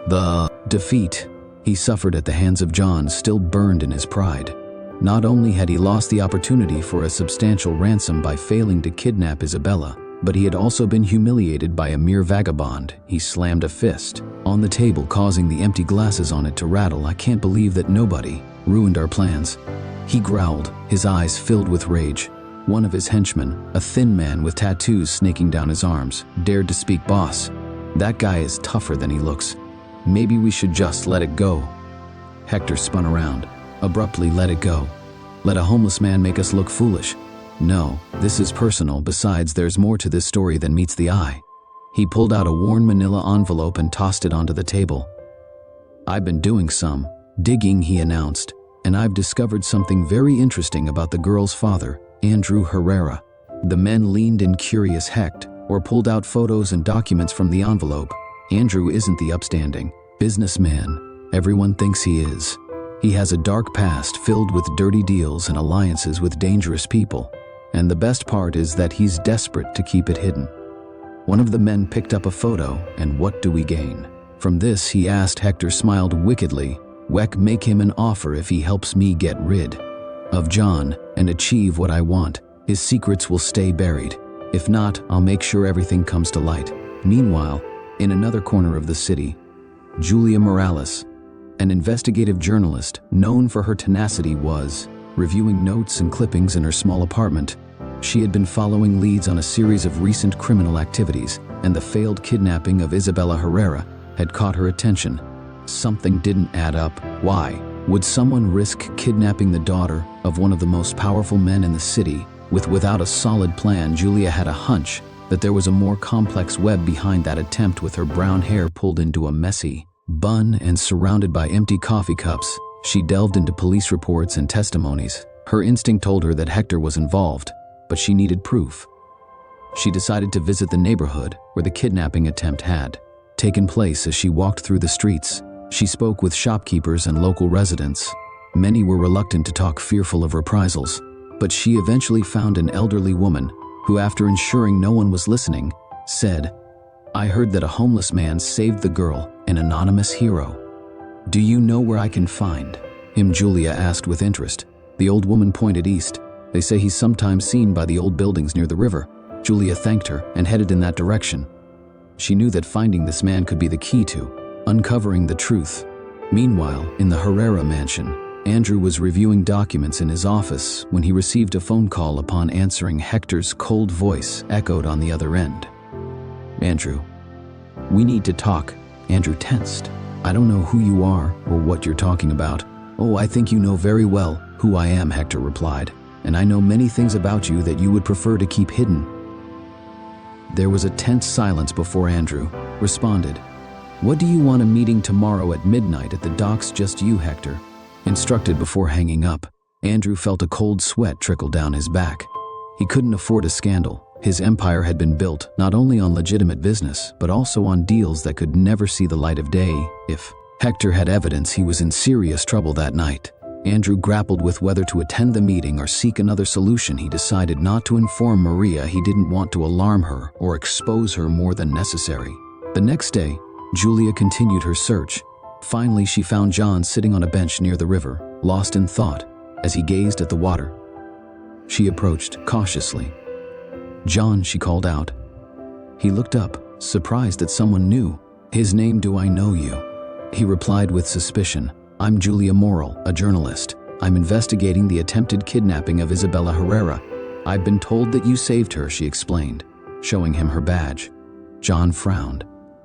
The defeat he suffered at the hands of John still burned in his pride. Not only had he lost the opportunity for a substantial ransom by failing to kidnap Isabella, but he had also been humiliated by a mere vagabond. He slammed a fist on the table, causing the empty glasses on it to rattle. "I can't believe that nobody ruined our plans," he growled, his eyes filled with rage. One of his henchmen, a thin man with tattoos snaking down his arms, dared to speak. "Boss, that guy is tougher than he looks. Maybe we should just let it go." Hector spun around, abruptly. "Let it go? Let a homeless man make us look foolish? No, this is personal. Besides, there's more to this story than meets the eye." He pulled out a worn manila envelope and tossed it onto the table. "I've been doing some digging," he announced, "and I've discovered something very interesting about the girl's father, Andrew Herrera." The men leaned in, curious. Hecht or pulled out photos and documents from the envelope. "Andrew isn't the upstanding businessman everyone thinks he is. He has a dark past filled with dirty deals and alliances with dangerous people. And the best part is that he's desperate to keep it hidden." One of the men picked up a photo. "And what do we gain from this?" he asked. Hector smiled wickedly. "Weck, make him an offer if he helps me get rid of John and achieve what I want. His secrets will stay buried. If not, I'll make sure everything comes to light." Meanwhile, in another corner of the city, Julia Morales, an investigative journalist known for her tenacity, was reviewing notes and clippings in her small apartment. She had been following leads on a series of recent criminal activities, and the failed kidnapping of Isabella Herrera had caught her attention. Something didn't add up. Why would someone risk kidnapping the daughter of one of the most powerful men in the city Without a solid plan, Julia had a hunch that there was a more complex web behind that attempt. With her brown hair pulled into a messy bun and surrounded by empty coffee cups, she delved into police reports and testimonies. Her instinct told her that Hector was involved, but she needed proof. She decided to visit the neighborhood where the kidnapping attempt had taken place. As she walked through the streets, she spoke with shopkeepers and local residents. Many were reluctant to talk, fearful of reprisals, but she eventually found an elderly woman who, after ensuring no one was listening, said, "I heard that a homeless man saved the girl, an anonymous hero. Do you know where I can find him?" Julia asked with interest. The old woman pointed east. "They say he's sometimes seen by the old buildings near the river." Julia thanked her and headed in that direction. She knew that finding this man could be the key to uncovering the truth. Meanwhile, in the Herrera mansion, Andrew was reviewing documents in his office when he received a phone call. Upon answering, Hector's cold voice echoed on the other end. "Andrew, we need to talk." Andrew tensed. "I don't know who you are or what you're talking about." "Oh, I think you know very well who I am," Hector replied. "And I know many things about you that you would prefer to keep hidden." There was a tense silence before Andrew responded. "What do you want a meeting tomorrow at midnight at the docks? Just you," Hector instructed before hanging up. Andrew felt a cold sweat trickle down his back. He couldn't afford a scandal. His empire had been built not only on legitimate business, but also on deals that could never see the light of day. If Hector had evidence, he was in serious trouble that night. Andrew grappled with whether to attend the meeting or seek another solution. He decided not to inform Maria. He didn't want to alarm her or expose her more than necessary. The next day, Julia continued her search. Finally, she found John sitting on a bench near the river, lost in thought. As he gazed at the water, she approached cautiously. "John," she called out. He looked up, surprised that someone knew his name. "Do I know you?" He replied with suspicion. "I'm Julia Morrill, a journalist. I'm investigating the attempted kidnapping of Isabella Herrera. I've been told that you saved her," she explained, showing him her badge. John frowned.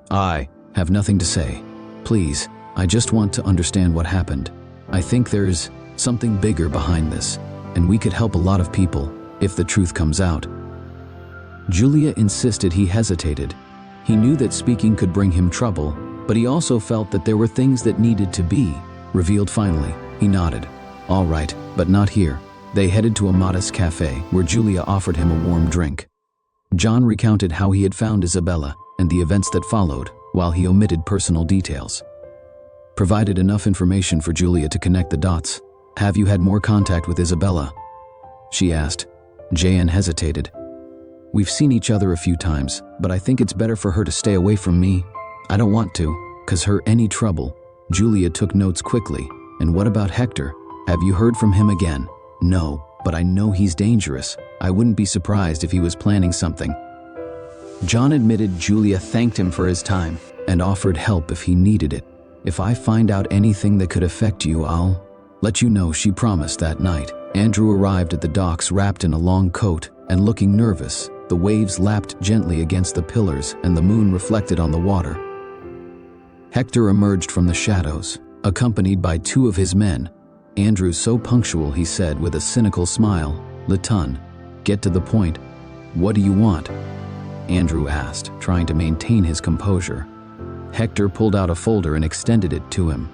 "I have nothing to say. Please, I just want to understand what happened. I think there's something bigger behind this, and we could help a lot of people if the truth comes out." Julia insisted. He hesitated. He knew that speaking could bring him trouble, but he also felt that there were things that needed to be revealed. Finally, he nodded. "All right, but not here." They headed to a modest cafe where Julia offered him a warm drink. John recounted how he had found Isabella and the events that followed, while he omitted personal details. Provided enough information for Julia to connect the dots. "Have you had more contact with Isabella?" she asked. Jan hesitated. "We've seen each other a few times, but I think it's better for her to stay away from me. I don't want to cause her any trouble." Julia took notes quickly. "And what about Hector? Have you heard from him again?" "No, but I know he's dangerous. I wouldn't be surprised if he was planning something." John admitted. Julia thanked him for his time and offered help if he needed it. "If I find out anything that could affect you, I'll let you know," she promised. That night, Andrew arrived at the docks wrapped in a long coat and looking nervous. The waves lapped gently against the pillars and the moon reflected on the water. Hector emerged from the shadows, accompanied by two of his men. "Andrew's so punctual," he said with a cynical smile. "Laton, get to the point. What do you want?" Andrew asked, trying to maintain his composure. Hector pulled out a folder and extended it to him.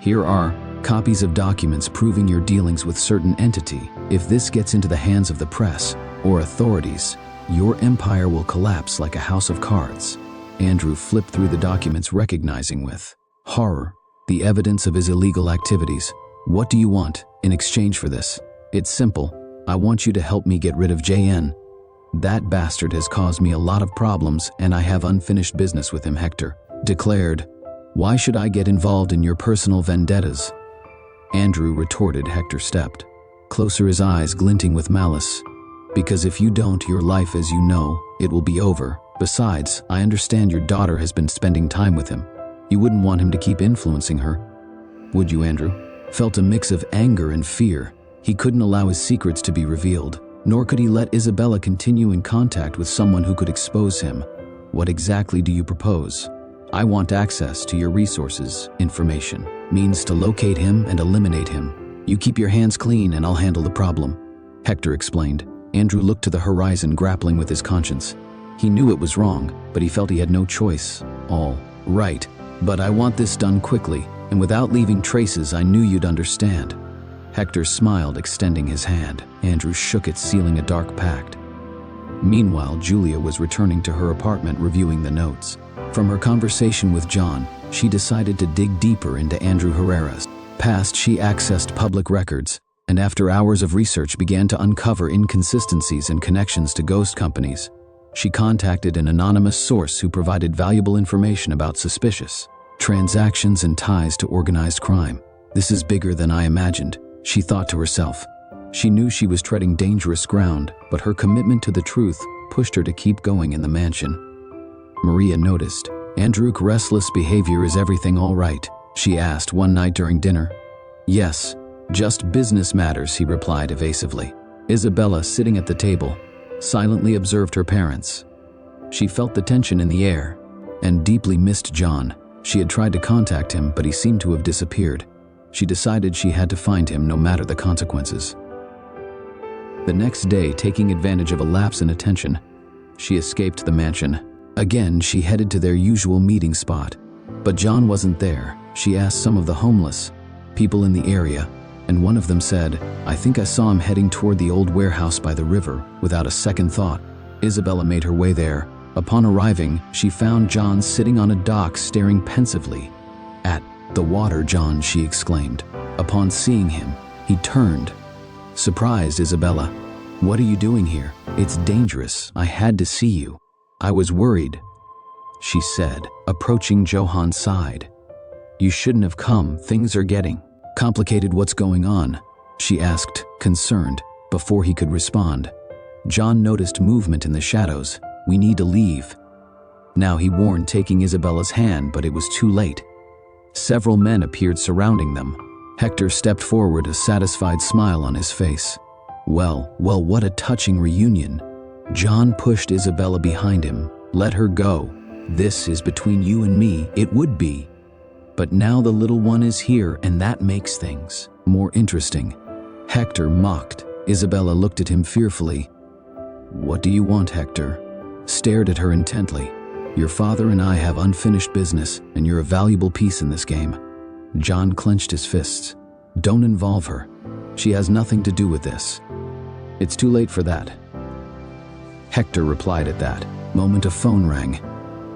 "Here are copies of documents proving your dealings with certain entity. If this gets into the hands of the press or authorities, your empire will collapse like a house of cards." Andrew flipped through the documents, recognizing with horror the evidence of his illegal activities. "What do you want in exchange for this?" "It's simple. I want you to help me get rid of JN. That bastard has caused me a lot of problems and I have unfinished business with him," Hector declared. "Why should I get involved in your personal vendettas?" Andrew retorted. Hector stepped closer, his eyes glinting with malice. "Because if you don't, your life as you know it will be over. Besides, I understand your daughter has been spending time with him. You wouldn't want him to keep influencing her, would you?" Andrew felt a mix of anger and fear. He couldn't allow his secrets to be revealed, nor could he let Isabella continue in contact with someone who could expose him. "What exactly do you propose?" "I want access to your resources, information, means to locate him and eliminate him. You keep your hands clean and I'll handle the problem," Hector explained. Andrew looked to the horizon, grappling with his conscience. He knew it was wrong, but he felt he had no choice. All right, but I want this done quickly, and without leaving traces. I knew you'd understand. Hector smiled, extending his hand. Andrew shook it, sealing a dark pact. Meanwhile, Julia was returning to her apartment, reviewing the notes. From her conversation with John, she decided to dig deeper into Andrew Herrera's past. She accessed public records, and after hours of research began to uncover inconsistencies and connections to ghost companies. She contacted an anonymous source who provided valuable information about suspicious transactions and ties to organized crime. This is bigger than I imagined, she thought to herself. She knew she was treading dangerous ground, but her commitment to the truth pushed her to keep going in the mansion. Maria noticed. Andrew's restless behavior. Is everything all right? She asked one night during dinner. Yes, just business matters, he replied evasively. Isabella, sitting at the table, silently observed her parents. She felt the tension in the air and deeply missed John. She had tried to contact him, but he seemed to have disappeared. She decided she had to find him no matter the consequences. The next day, taking advantage of a lapse in attention, she escaped the mansion. Again, she headed to their usual meeting spot, but John wasn't there. She asked some of the homeless people in the area, and one of them said, I think I saw him heading toward the old warehouse by the river. Without a second thought, Isabella made her way there. Upon arriving, she found John sitting on a dock, staring pensively at the water. John, she exclaimed. Upon seeing him, he turned. Surprised, Isabella, what are you doing here? It's dangerous. I had to see you. I was worried, she said, approaching Johan's side. You shouldn't have come. Things are getting complicated. What's going on? She asked, concerned, before he could respond. John noticed movement in the shadows. We need to leave now, he warned, taking Isabella's hand, but it was too late. Several men appeared, surrounding them. Hector stepped forward, a satisfied smile on his face. Well, what a touching reunion. John pushed Isabella behind him. Let her go. This is between you and me. It would be. But now the little one is here, and that makes things more interesting. Hector mocked. Isabella looked at him fearfully. What do you want, Hector? Stared at her intently. Your father and I have unfinished business, and you're a valuable piece in this game. John clenched his fists. Don't involve her. She has nothing to do with this. It's too late for that. Hector replied. At that moment, a phone rang.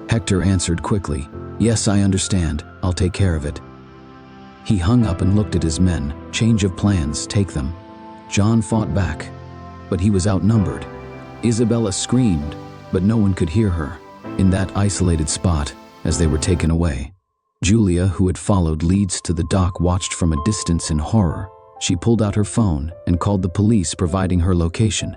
Hector answered quickly. Yes, I understand. I'll take care of it. He hung up and looked at his men. Change of plans, take them. John fought back, but he was outnumbered. Isabella screamed, but no one could hear her. In that isolated spot, as they were taken away, Julia, who had followed leads to the dock, watched from a distance in horror. She pulled out her phone and called the police, providing her location.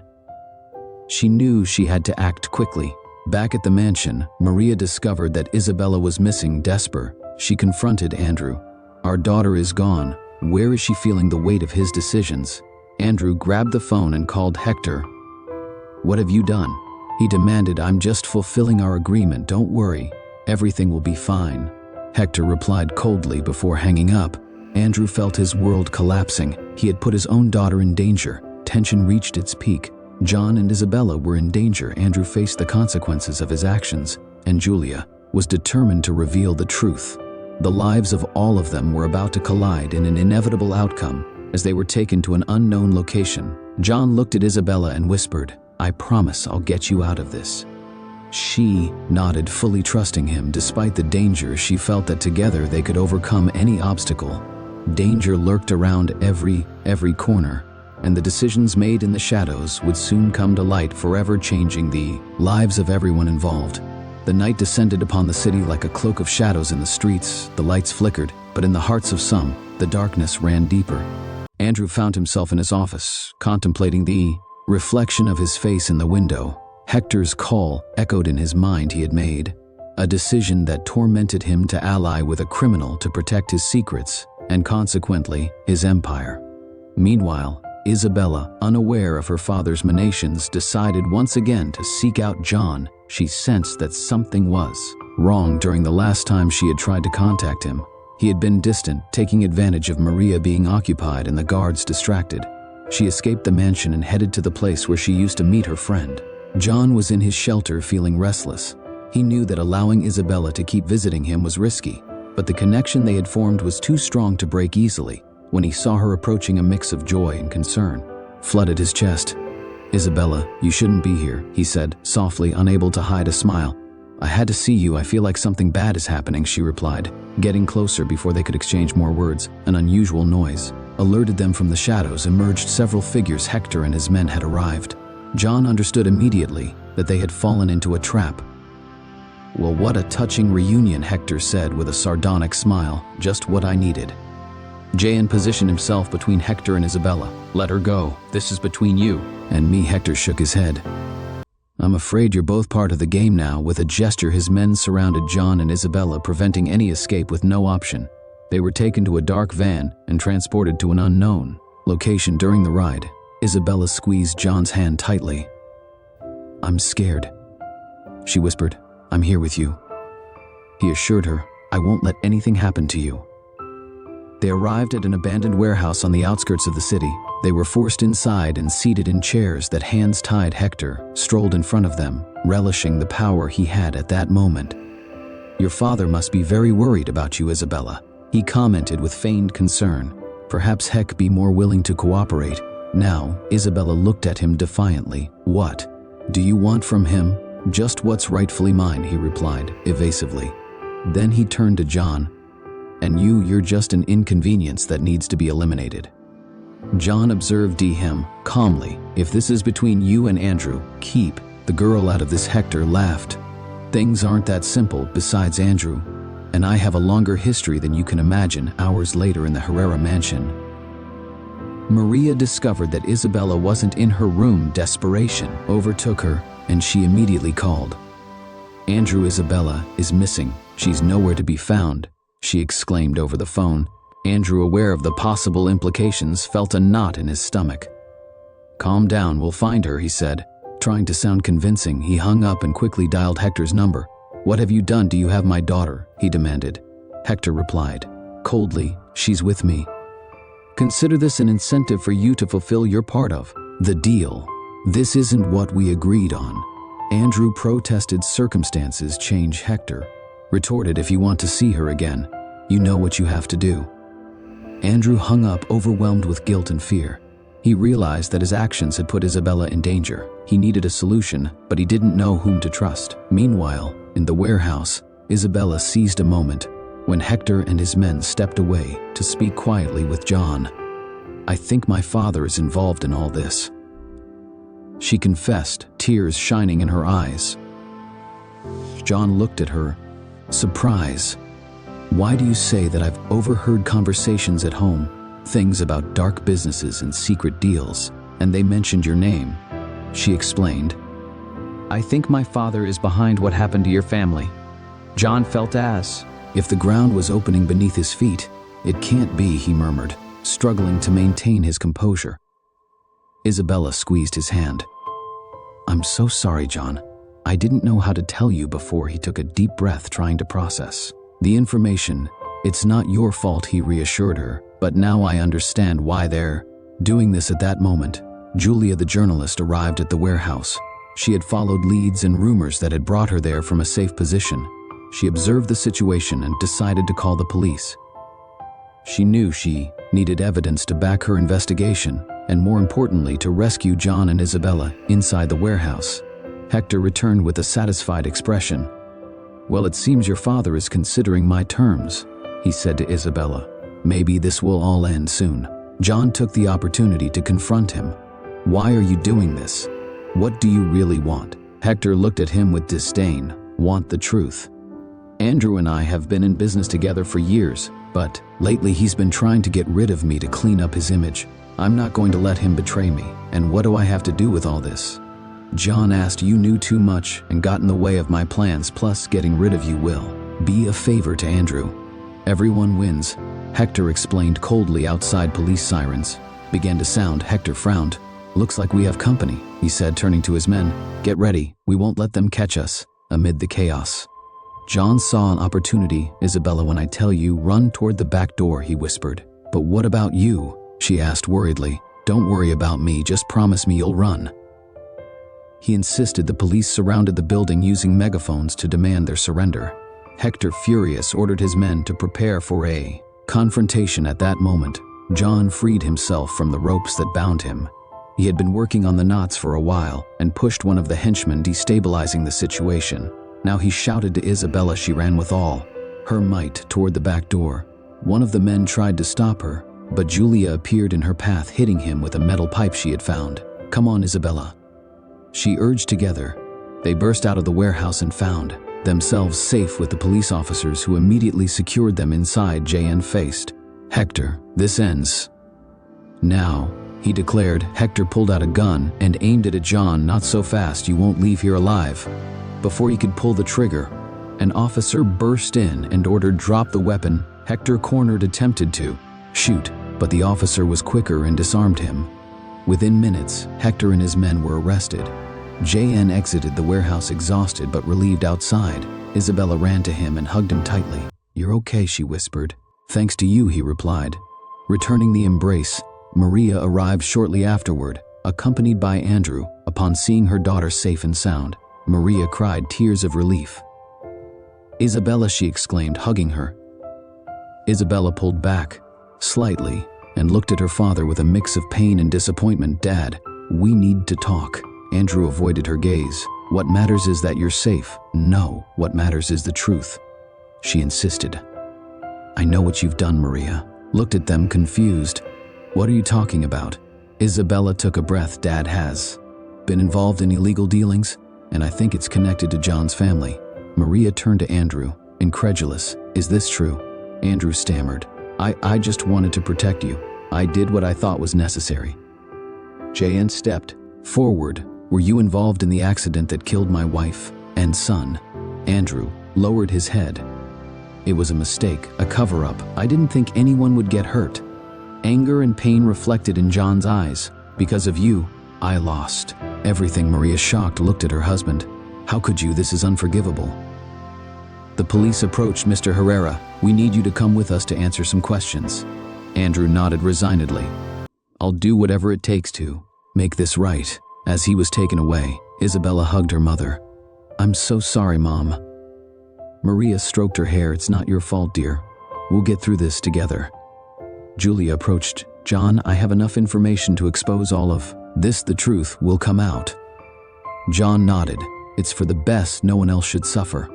She knew she had to act quickly. Back at the mansion, Maria discovered that Isabella was missing. Desperate, she confronted Andrew. Our daughter is gone. Where is she? Feeling the weight of his decisions, Andrew grabbed the phone and called Hector. What have you done? He demanded. I'm just fulfilling our agreement. Don't worry. Everything will be fine. Hector replied coldly before hanging up. Andrew felt his world collapsing. He had put his own daughter in danger. Tension reached its peak. John and Isabella were in danger. Andrew faced the consequences of his actions, and Julia was determined to reveal the truth. The lives of all of them were about to collide in an inevitable outcome as they were taken to an unknown location. John looked at Isabella and whispered, I promise I'll get you out of this. She nodded, fully trusting him. Despite the danger, she felt that together they could overcome any obstacle. Danger lurked around every corner, and the decisions made in the shadows would soon come to light, forever changing the lives of everyone involved. The night descended upon the city like a cloak of shadows. In the streets, the lights flickered, but in the hearts of some, the darkness ran deeper. Andrew found himself in his office, contemplating the reflection of his face in the window. Hector's call echoed in his mind. He had made a decision that tormented him, to ally with a criminal to protect his secrets and consequently his empire. Meanwhile, Isabella, unaware of her father's machinations, decided once again to seek out John. She sensed that something was wrong. During the last time she had tried to contact him, he had been distant, taking advantage of Maria being occupied and the guards distracted. She escaped the mansion and headed to the place where she used to meet her friend. John was in his shelter feeling restless. He knew that allowing Isabella to keep visiting him was risky, but the connection they had formed was too strong to break easily. When he saw her approaching, a mix of joy and concern flooded his chest. "Isabella, you shouldn't be here," he said, softly, unable to hide a smile. "I had to see you. I feel like something bad is happening," she replied. Getting closer before they could exchange more words, an unusual noise alerted them. From the shadows emerged several figures. Hector and his men had arrived. John understood immediately that they had fallen into a trap. "Well, what a touching reunion," Hector said with a sardonic smile. "Just what I needed." Jayan positioned himself between Hector and Isabella. "Let her go. This is between you and me." Hector shook his head. "I'm afraid you're both part of the game now." With a gesture, his men surrounded John and Isabella, preventing any escape with no option. They were taken to a dark van and transported to an unknown location. During the ride, Isabella squeezed John's hand tightly. "I'm scared," she whispered. "I'm here with you." He assured her, "I won't let anything happen to you." They arrived at an abandoned warehouse on the outskirts of the city. They were forced inside and seated in chairs that hands tied. Hector strolled in front of them, relishing the power he had at that moment. "Your father must be very worried about you, Isabella," he commented with feigned concern. Perhaps Heck be more willing to cooperate. Now, Isabella looked at him defiantly. "What do you want from him?" "Just what's rightfully mine," he replied, evasively. Then he turned to John. "And you're just an inconvenience that needs to be eliminated." John observed him calmly. "If this is between you and Andrew, keep the girl out of this." Hector laughed. "Things aren't that simple. Besides, Andrew and I have a longer history than you can imagine." Hours later in the Herrera mansion, Maria discovered that Isabella wasn't in her room. Desperation overtook her, and she immediately called. "Andrew, Isabella is missing. She's nowhere to be found," she exclaimed over the phone. Andrew, aware of the possible implications, felt a knot in his stomach. "Calm down, we'll find her," he said. Trying to sound convincing, he hung up and quickly dialed Hector's number. "What have you done? Do you have my daughter?" he demanded. Hector replied coldly, "She's with me." "Consider this an incentive for you to fulfill your part of the deal." "This isn't what we agreed on," Andrew protested. "Circumstances change," Hector retorted. "If you want to see her again, you know what you have to do." Andrew hung up, overwhelmed with guilt and fear. He realized that his actions had put Isabella in danger. He needed a solution, but he didn't know whom to trust. Meanwhile, in the warehouse, Isabella seized a moment when Hector and his men stepped away to speak quietly with John. "I think my father is involved in all this," she confessed, tears shining in her eyes. John looked at her, surprise. "Why do you say that? I've overheard conversations at home, things about dark businesses and secret deals, and they mentioned your name," she explained. "I think my father is behind what happened to your family." John felt as if the ground was opening beneath his feet. "It can't be," he murmured, struggling to maintain his composure. Isabella squeezed his hand. "I'm so sorry, John. I didn't know how to tell you before." He took a deep breath, trying to process the information. "It's not your fault," he reassured her, "but now I understand why they're doing this." At that moment, Julia the journalist arrived at the warehouse. She had followed leads and rumors that had brought her there from a safe position. She observed the situation and decided to call the police. She knew she needed evidence to back her investigation, and more importantly, to rescue John and Isabella inside the warehouse. Hector returned with a satisfied expression. "Well, it seems your father is considering my terms," he said to Isabella. "Maybe this will all end soon." John took the opportunity to confront him. "Why are you doing this? What do you really want?" Hector looked at him with disdain. "Want the truth? Andrew and I have been in business together for years, but lately he's been trying to get rid of me to clean up his image. I'm not going to let him betray me. And what do I have to do with all this?" John asked. "You knew too much and got in the way of my plans, plus getting rid of you will be a favor to Andrew. Everyone wins," Hector explained coldly. Outside, police sirens began to sound. Hector frowned. "Looks like we have company," he said, turning to his men. "Get ready, we won't let them catch us." Amid the chaos, John saw an opportunity. "Isabella, when I tell you, run toward the back door," he whispered. "But what about you?" she asked worriedly. Don't worry about me, just promise me you'll run." He insisted. The police surrounded the building using megaphones to demand their surrender. Hector, furious, ordered his men to prepare for a confrontation. At that moment, John freed himself from the ropes that bound him. He had been working on the knots for a while and pushed one of the henchmen, destabilizing the situation. Now he shouted to Isabella. She ran with all her might toward the back door. One of the men tried to stop her, but Julia appeared in her path, hitting him with a metal pipe she had found. "Come on, Isabella," she urged. Together, they burst out of the warehouse and found themselves safe with the police officers, who immediately secured them inside. JN faced Hector. "This ends now," he declared. Hector pulled out a gun and aimed it at John. "Not so fast, you won't leave here alive." Before he could pull the trigger, an officer burst in and ordered, "Drop the weapon." Hector cornered, attempted to shoot, but the officer was quicker and disarmed him. Within minutes, Hector and his men were arrested. JN exited the warehouse exhausted but relieved. Outside, Isabella ran to him and hugged him tightly. "You're okay," she whispered. "Thanks to you," he replied. Returning the embrace, Maria arrived shortly afterward, accompanied by Andrew. Upon seeing her daughter safe and sound, Maria cried tears of relief. "Isabella," she exclaimed, hugging her. Isabella pulled back slightly and looked at her father with a mix of pain and disappointment. "Dad, we need to talk." Andrew avoided her gaze. "What matters is that you're safe." "No, what matters is the truth," she insisted. "I know what you've done." Maria looked at them confused. "What are you talking about?" Isabella took a breath. "Dad has been involved in illegal dealings, and I think it's connected to John's family." Maria turned to Andrew, incredulous. "Is this true?" Andrew stammered. I just wanted to protect you. I did what I thought was necessary." JN stepped forward. "Were you involved in the accident that killed my wife and son?" Andrew lowered his head. "It was a mistake, a cover-up. I didn't think anyone would get hurt." Anger and pain reflected in John's eyes. "Because of you, I lost everything." Maria, shocked, looked at her husband. "How could you? This is unforgivable." The police approached. "Mr. Herrera, we need you to come with us to answer some questions." Andrew nodded resignedly. "I'll do whatever it takes to make this right." As he was taken away, Isabella hugged her mother. "I'm so sorry, Mom." Maria stroked her hair. "It's not your fault, dear. We'll get through this together." Julia approached. "John, I have enough information to expose all of this. The truth will come out." John nodded. "It's for the best. No one else should suffer."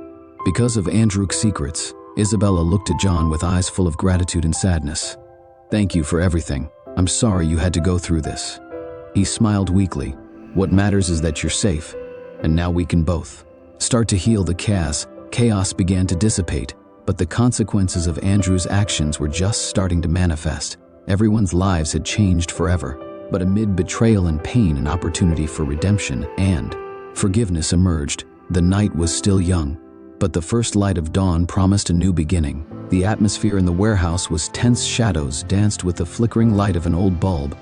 Because of Andrew's secrets, Isabella looked at John with eyes full of gratitude and sadness. "Thank you for everything. I'm sorry you had to go through this." He smiled weakly. "What matters is that you're safe, and now we can both start to heal the chaos." Chaos began to dissipate, but the consequences of Andrew's actions were just starting to manifest. Everyone's lives had changed forever, but amid betrayal and pain, an opportunity for redemption and forgiveness emerged. The night was still young, but the first light of dawn promised a new beginning. The atmosphere in the warehouse was tense. Shadows danced with the flickering light of an old bulb.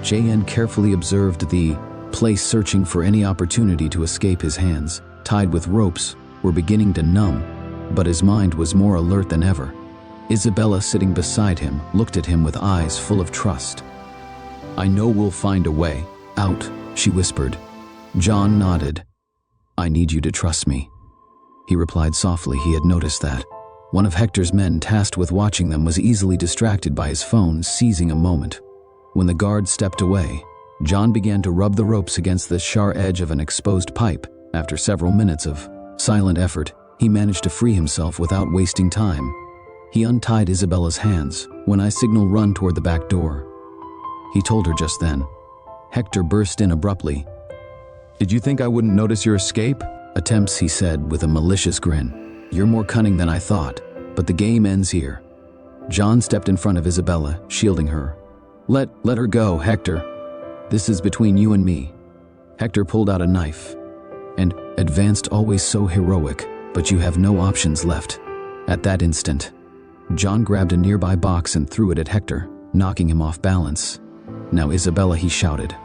JN carefully observed the place, searching for any opportunity to escape. His hands, tied with ropes, were beginning to numb, but his mind was more alert than ever. Isabella, sitting beside him, looked at him with eyes full of trust. "I know we'll find a way out," she whispered. John nodded. "I need you to trust me," he replied softly. He had noticed that one of Hector's men tasked with watching them was easily distracted by his phone. Seizing a moment, when the guard stepped away, John began to rub the ropes against the sharp edge of an exposed pipe. After several minutes of silent effort, he managed to free himself without wasting time. He untied Isabella's hands. "When I signal, run toward the back door," he told her just then. Hector burst in abruptly. "Did you think I wouldn't notice your escape attempts?" he said with a malicious grin. "You're more cunning than I thought, but the game ends here." John stepped in front of Isabella, shielding her. Let her go, Hector. This is between you and me." Hector pulled out a knife and advanced, always so heroic, "But you have no options left." At that instant, John grabbed a nearby box and threw it at Hector, knocking him off balance. "Now, Isabella," he shouted.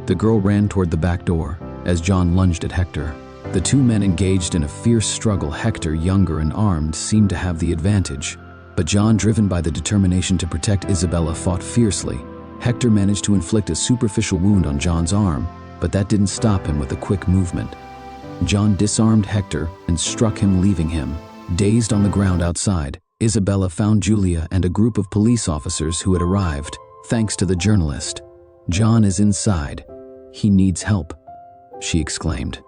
The girl ran toward the back door as John lunged at Hector. The two men engaged in a fierce struggle. Hector, younger and armed, seemed to have the advantage, but John, driven by the determination to protect Isabella, fought fiercely. Hector managed to inflict a superficial wound on John's arm, but that didn't stop him with a quick movement. John disarmed Hector and struck him, leaving him dazed on the ground outside. Isabella found Julia and a group of police officers who had arrived, thanks to the journalist. "John is inside. He needs help," she exclaimed.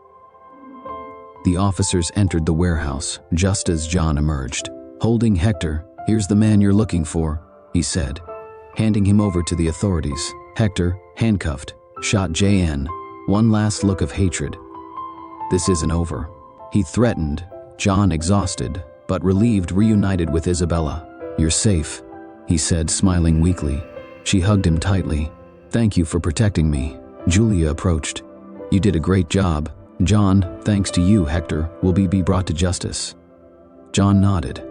The officers entered the warehouse just as John emerged. Holding Hector, "Here's the man you're looking for," he said, handing him over to the authorities. Hector, handcuffed, shot JN, one last look of hatred. "This isn't over," he threatened. John, exhausted but relieved, reunited with Isabella. "You're safe," he said, smiling weakly. She hugged him tightly. "Thank you for protecting me." Julia approached. "You did a great job. John, thanks to you, Hector will be brought to justice." John nodded.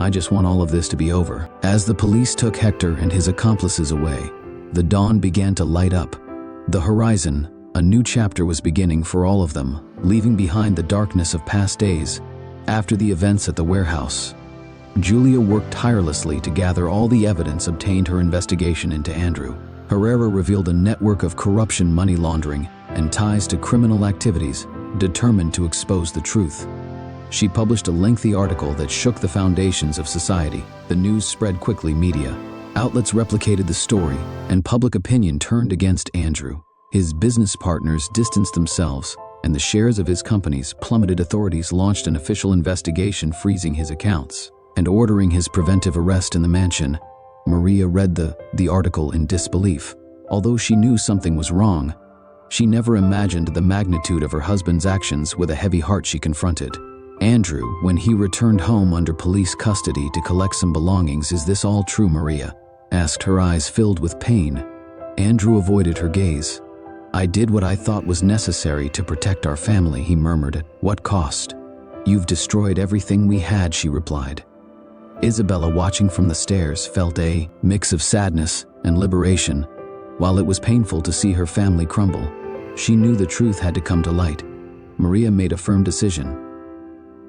"I just want all of this to be over." As the police took Hector and his accomplices away, the dawn began to light up. The horizon, a new chapter was beginning for all of them, leaving behind the darkness of past days. After the events at the warehouse, Julia worked tirelessly to gather all the evidence obtained her investigation into Andrew. Herrera revealed a network of corruption, money laundering, and ties to criminal activities, determined to expose the truth. She published a lengthy article that shook the foundations of society. The news spread quickly. Media outlets replicated the story, and public opinion turned against Andrew. His business partners distanced themselves, and the shares of his companies plummeted. Authorities launched an official investigation, freezing his accounts and ordering his preventive arrest in the mansion. Maria read the article in disbelief. Although she knew something was wrong, she never imagined the magnitude of her husband's actions. With a heavy heart, she confronted Andrew when he returned home under police custody to collect some belongings. "Is this all true?" Maria asked, her eyes filled with pain. Andrew avoided her gaze. "I did what I thought was necessary to protect our family," he murmured. "At what cost?" "You've destroyed everything we had," she replied. Isabella, watching from the stairs, felt a mix of sadness and liberation. While it was painful to see her family crumble, she knew the truth had to come to light. Maria made a firm decision.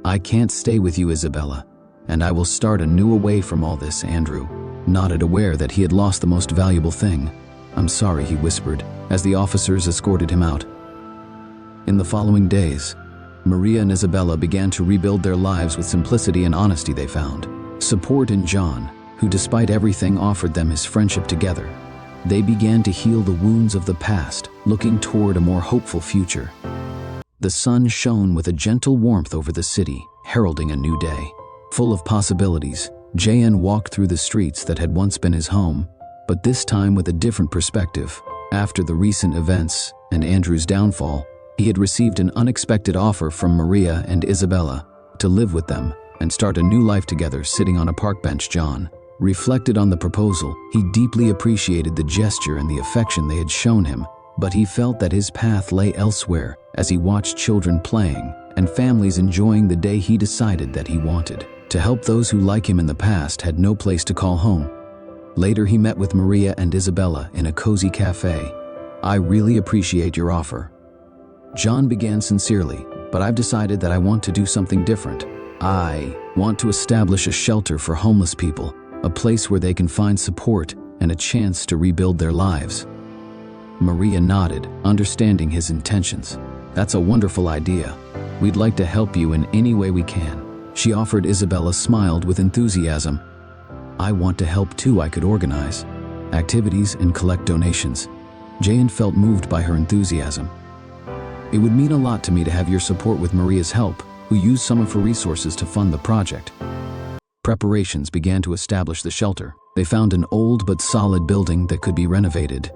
"I can't stay with you, Isabella, and I will start anew away from all this." Andrew nodded, aware that he had lost the most valuable thing. "I'm sorry," he whispered, as the officers escorted him out. In the following days, Maria and Isabella began to rebuild their lives with simplicity and honesty. They found support in John, who despite everything offered them his friendship. Together, they began to heal the wounds of the past, looking toward a more hopeful future. The sun shone with a gentle warmth over the city, heralding a new day. Full of possibilities, JN walked through the streets that had once been his home, but this time with a different perspective. After the recent events and Andrew's downfall, he had received an unexpected offer from Maria and Isabella to live with them and start a new life together. Sitting on a park bench, John reflected on the proposal. He deeply appreciated the gesture and the affection they had shown him, but he felt that his path lay elsewhere. As he watched children playing and families enjoying the day, he decided that he wanted to help those who, like him in the past, had no place to call home. Later, he met with Maria and Isabella in a cozy cafe. "I really appreciate your offer," John began sincerely, "but I've decided that I want to do something different. I want to establish a shelter for homeless people, a place where they can find support and a chance to rebuild their lives." Maria nodded, understanding his intentions. "That's a wonderful idea. We'd like to help you in any way we can," she offered. Isabella smiled with enthusiasm. "I want to help too. I could organize activities and collect donations." Jane felt moved by her enthusiasm. "It would mean a lot to me to have your support." With Maria's help, who used some of her resources to fund the project, preparations began to establish the shelter. They found an old but solid building that could be renovated.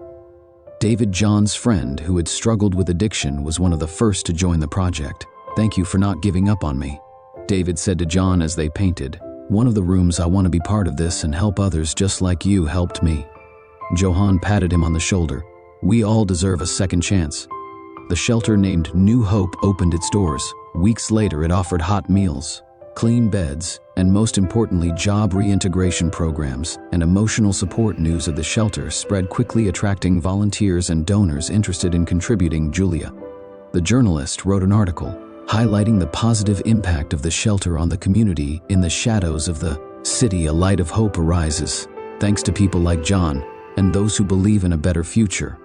David, John's friend who had struggled with addiction, was one of the first to join the project. "Thank you for not giving up on me," David said to John as they painted one of the rooms. "I want to be part of this and help others just like you helped me." Johan patted him on the shoulder. "We all deserve a second chance." The shelter, named New Hope, opened its doors. Weeks later, it offered hot meals, clean beds, and most importantly, job reintegration programs and emotional support. News of the shelter spread quickly, attracting volunteers and donors interested in contributing. Julia, the journalist, wrote an article highlighting the positive impact of the shelter on the community. "In the shadows of the city, a light of hope arises. Thanks to people like John and those who believe in a better future.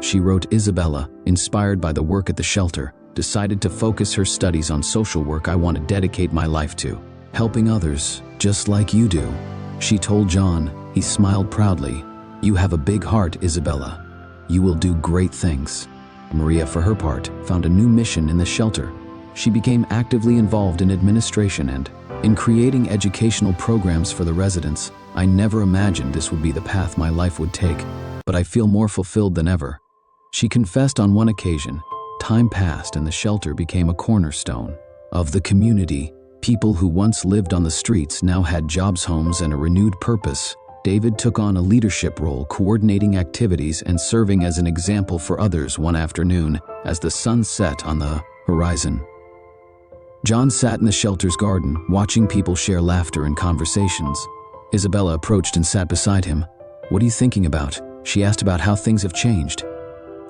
She wrote, Isabella, inspired by the work at the shelter, decided to focus her studies on social work. I want to dedicate my life to helping others, just like you do. She told John. He smiled proudly. You have a big heart, Isabella. You will do great things. Maria, for her part, found a new mission in the shelter. She became actively involved in administration and in creating educational programs for the residents. I never imagined this would be the path my life would take, but I feel more fulfilled than ever. She confessed on one occasion, time passed and the shelter became a cornerstone of the community. People who once lived on the streets now had jobs, homes, and a renewed purpose. David took on a leadership role, coordinating activities and serving as an example for others. One afternoon, as the sun set on the horizon, John sat in the shelter's garden, watching people share laughter and conversations. Isabella approached and sat beside him. What are you thinking about? She asked. About how things have changed.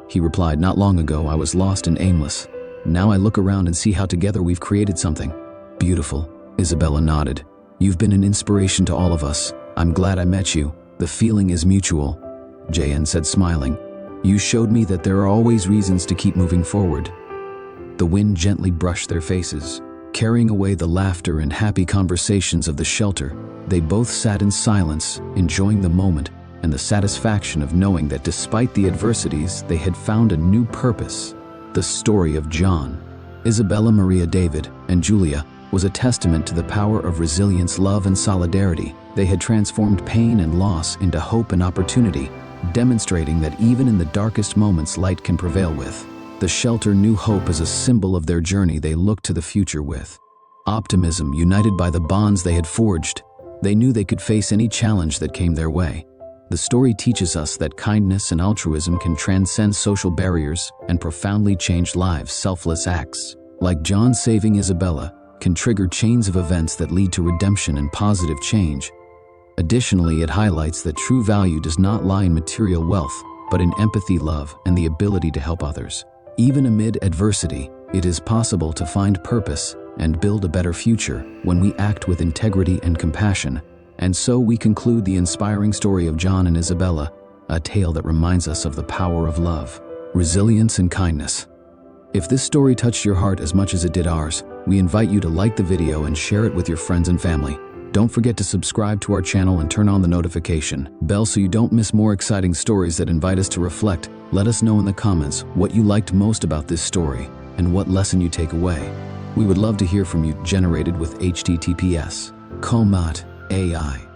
He replied, not long ago I was lost and aimless. Now I look around and see how together we've created something beautiful. Isabella nodded. You've been an inspiration to all of us. I'm glad I met you. The feeling is mutual. J.N. said, smiling. You showed me that there are always reasons to keep moving forward. The wind gently brushed their faces, carrying away the laughter and happy conversations of the shelter. They both sat in silence, enjoying the moment and the satisfaction of knowing that despite the adversities, they had found a new purpose. The story of John, Isabella, Maria, David, and Julia was a testament to the power of resilience, love, and solidarity. They had transformed pain and loss into hope and opportunity, demonstrating that even in the darkest moments, light can prevail with. The shelter knew hope as a symbol of their journey. They looked to the future with optimism, united by the bonds they had forged. They knew they could face any challenge that came their way. The story teaches us that kindness and altruism can transcend social barriers and profoundly change lives. Selfless acts, like John saving Isabella, can trigger chains of events that lead to redemption and positive change. Additionally, it highlights that true value does not lie in material wealth, but in empathy, love, and the ability to help others. Even amid adversity, it is possible to find purpose and build a better future when we act with integrity and compassion. And so we conclude the inspiring story of John and Isabella, a tale that reminds us of the power of love, resilience, and kindness. If this story touched your heart as much as it did ours, we invite you to like the video and share it with your friends and family. Don't forget to subscribe to our channel and turn on the notification bell so you don't miss more exciting stories that invite us to reflect. Let us know in the comments what you liked most about this story and what lesson you take away. We would love to hear from you. Generated with HTTPS. Comat AI.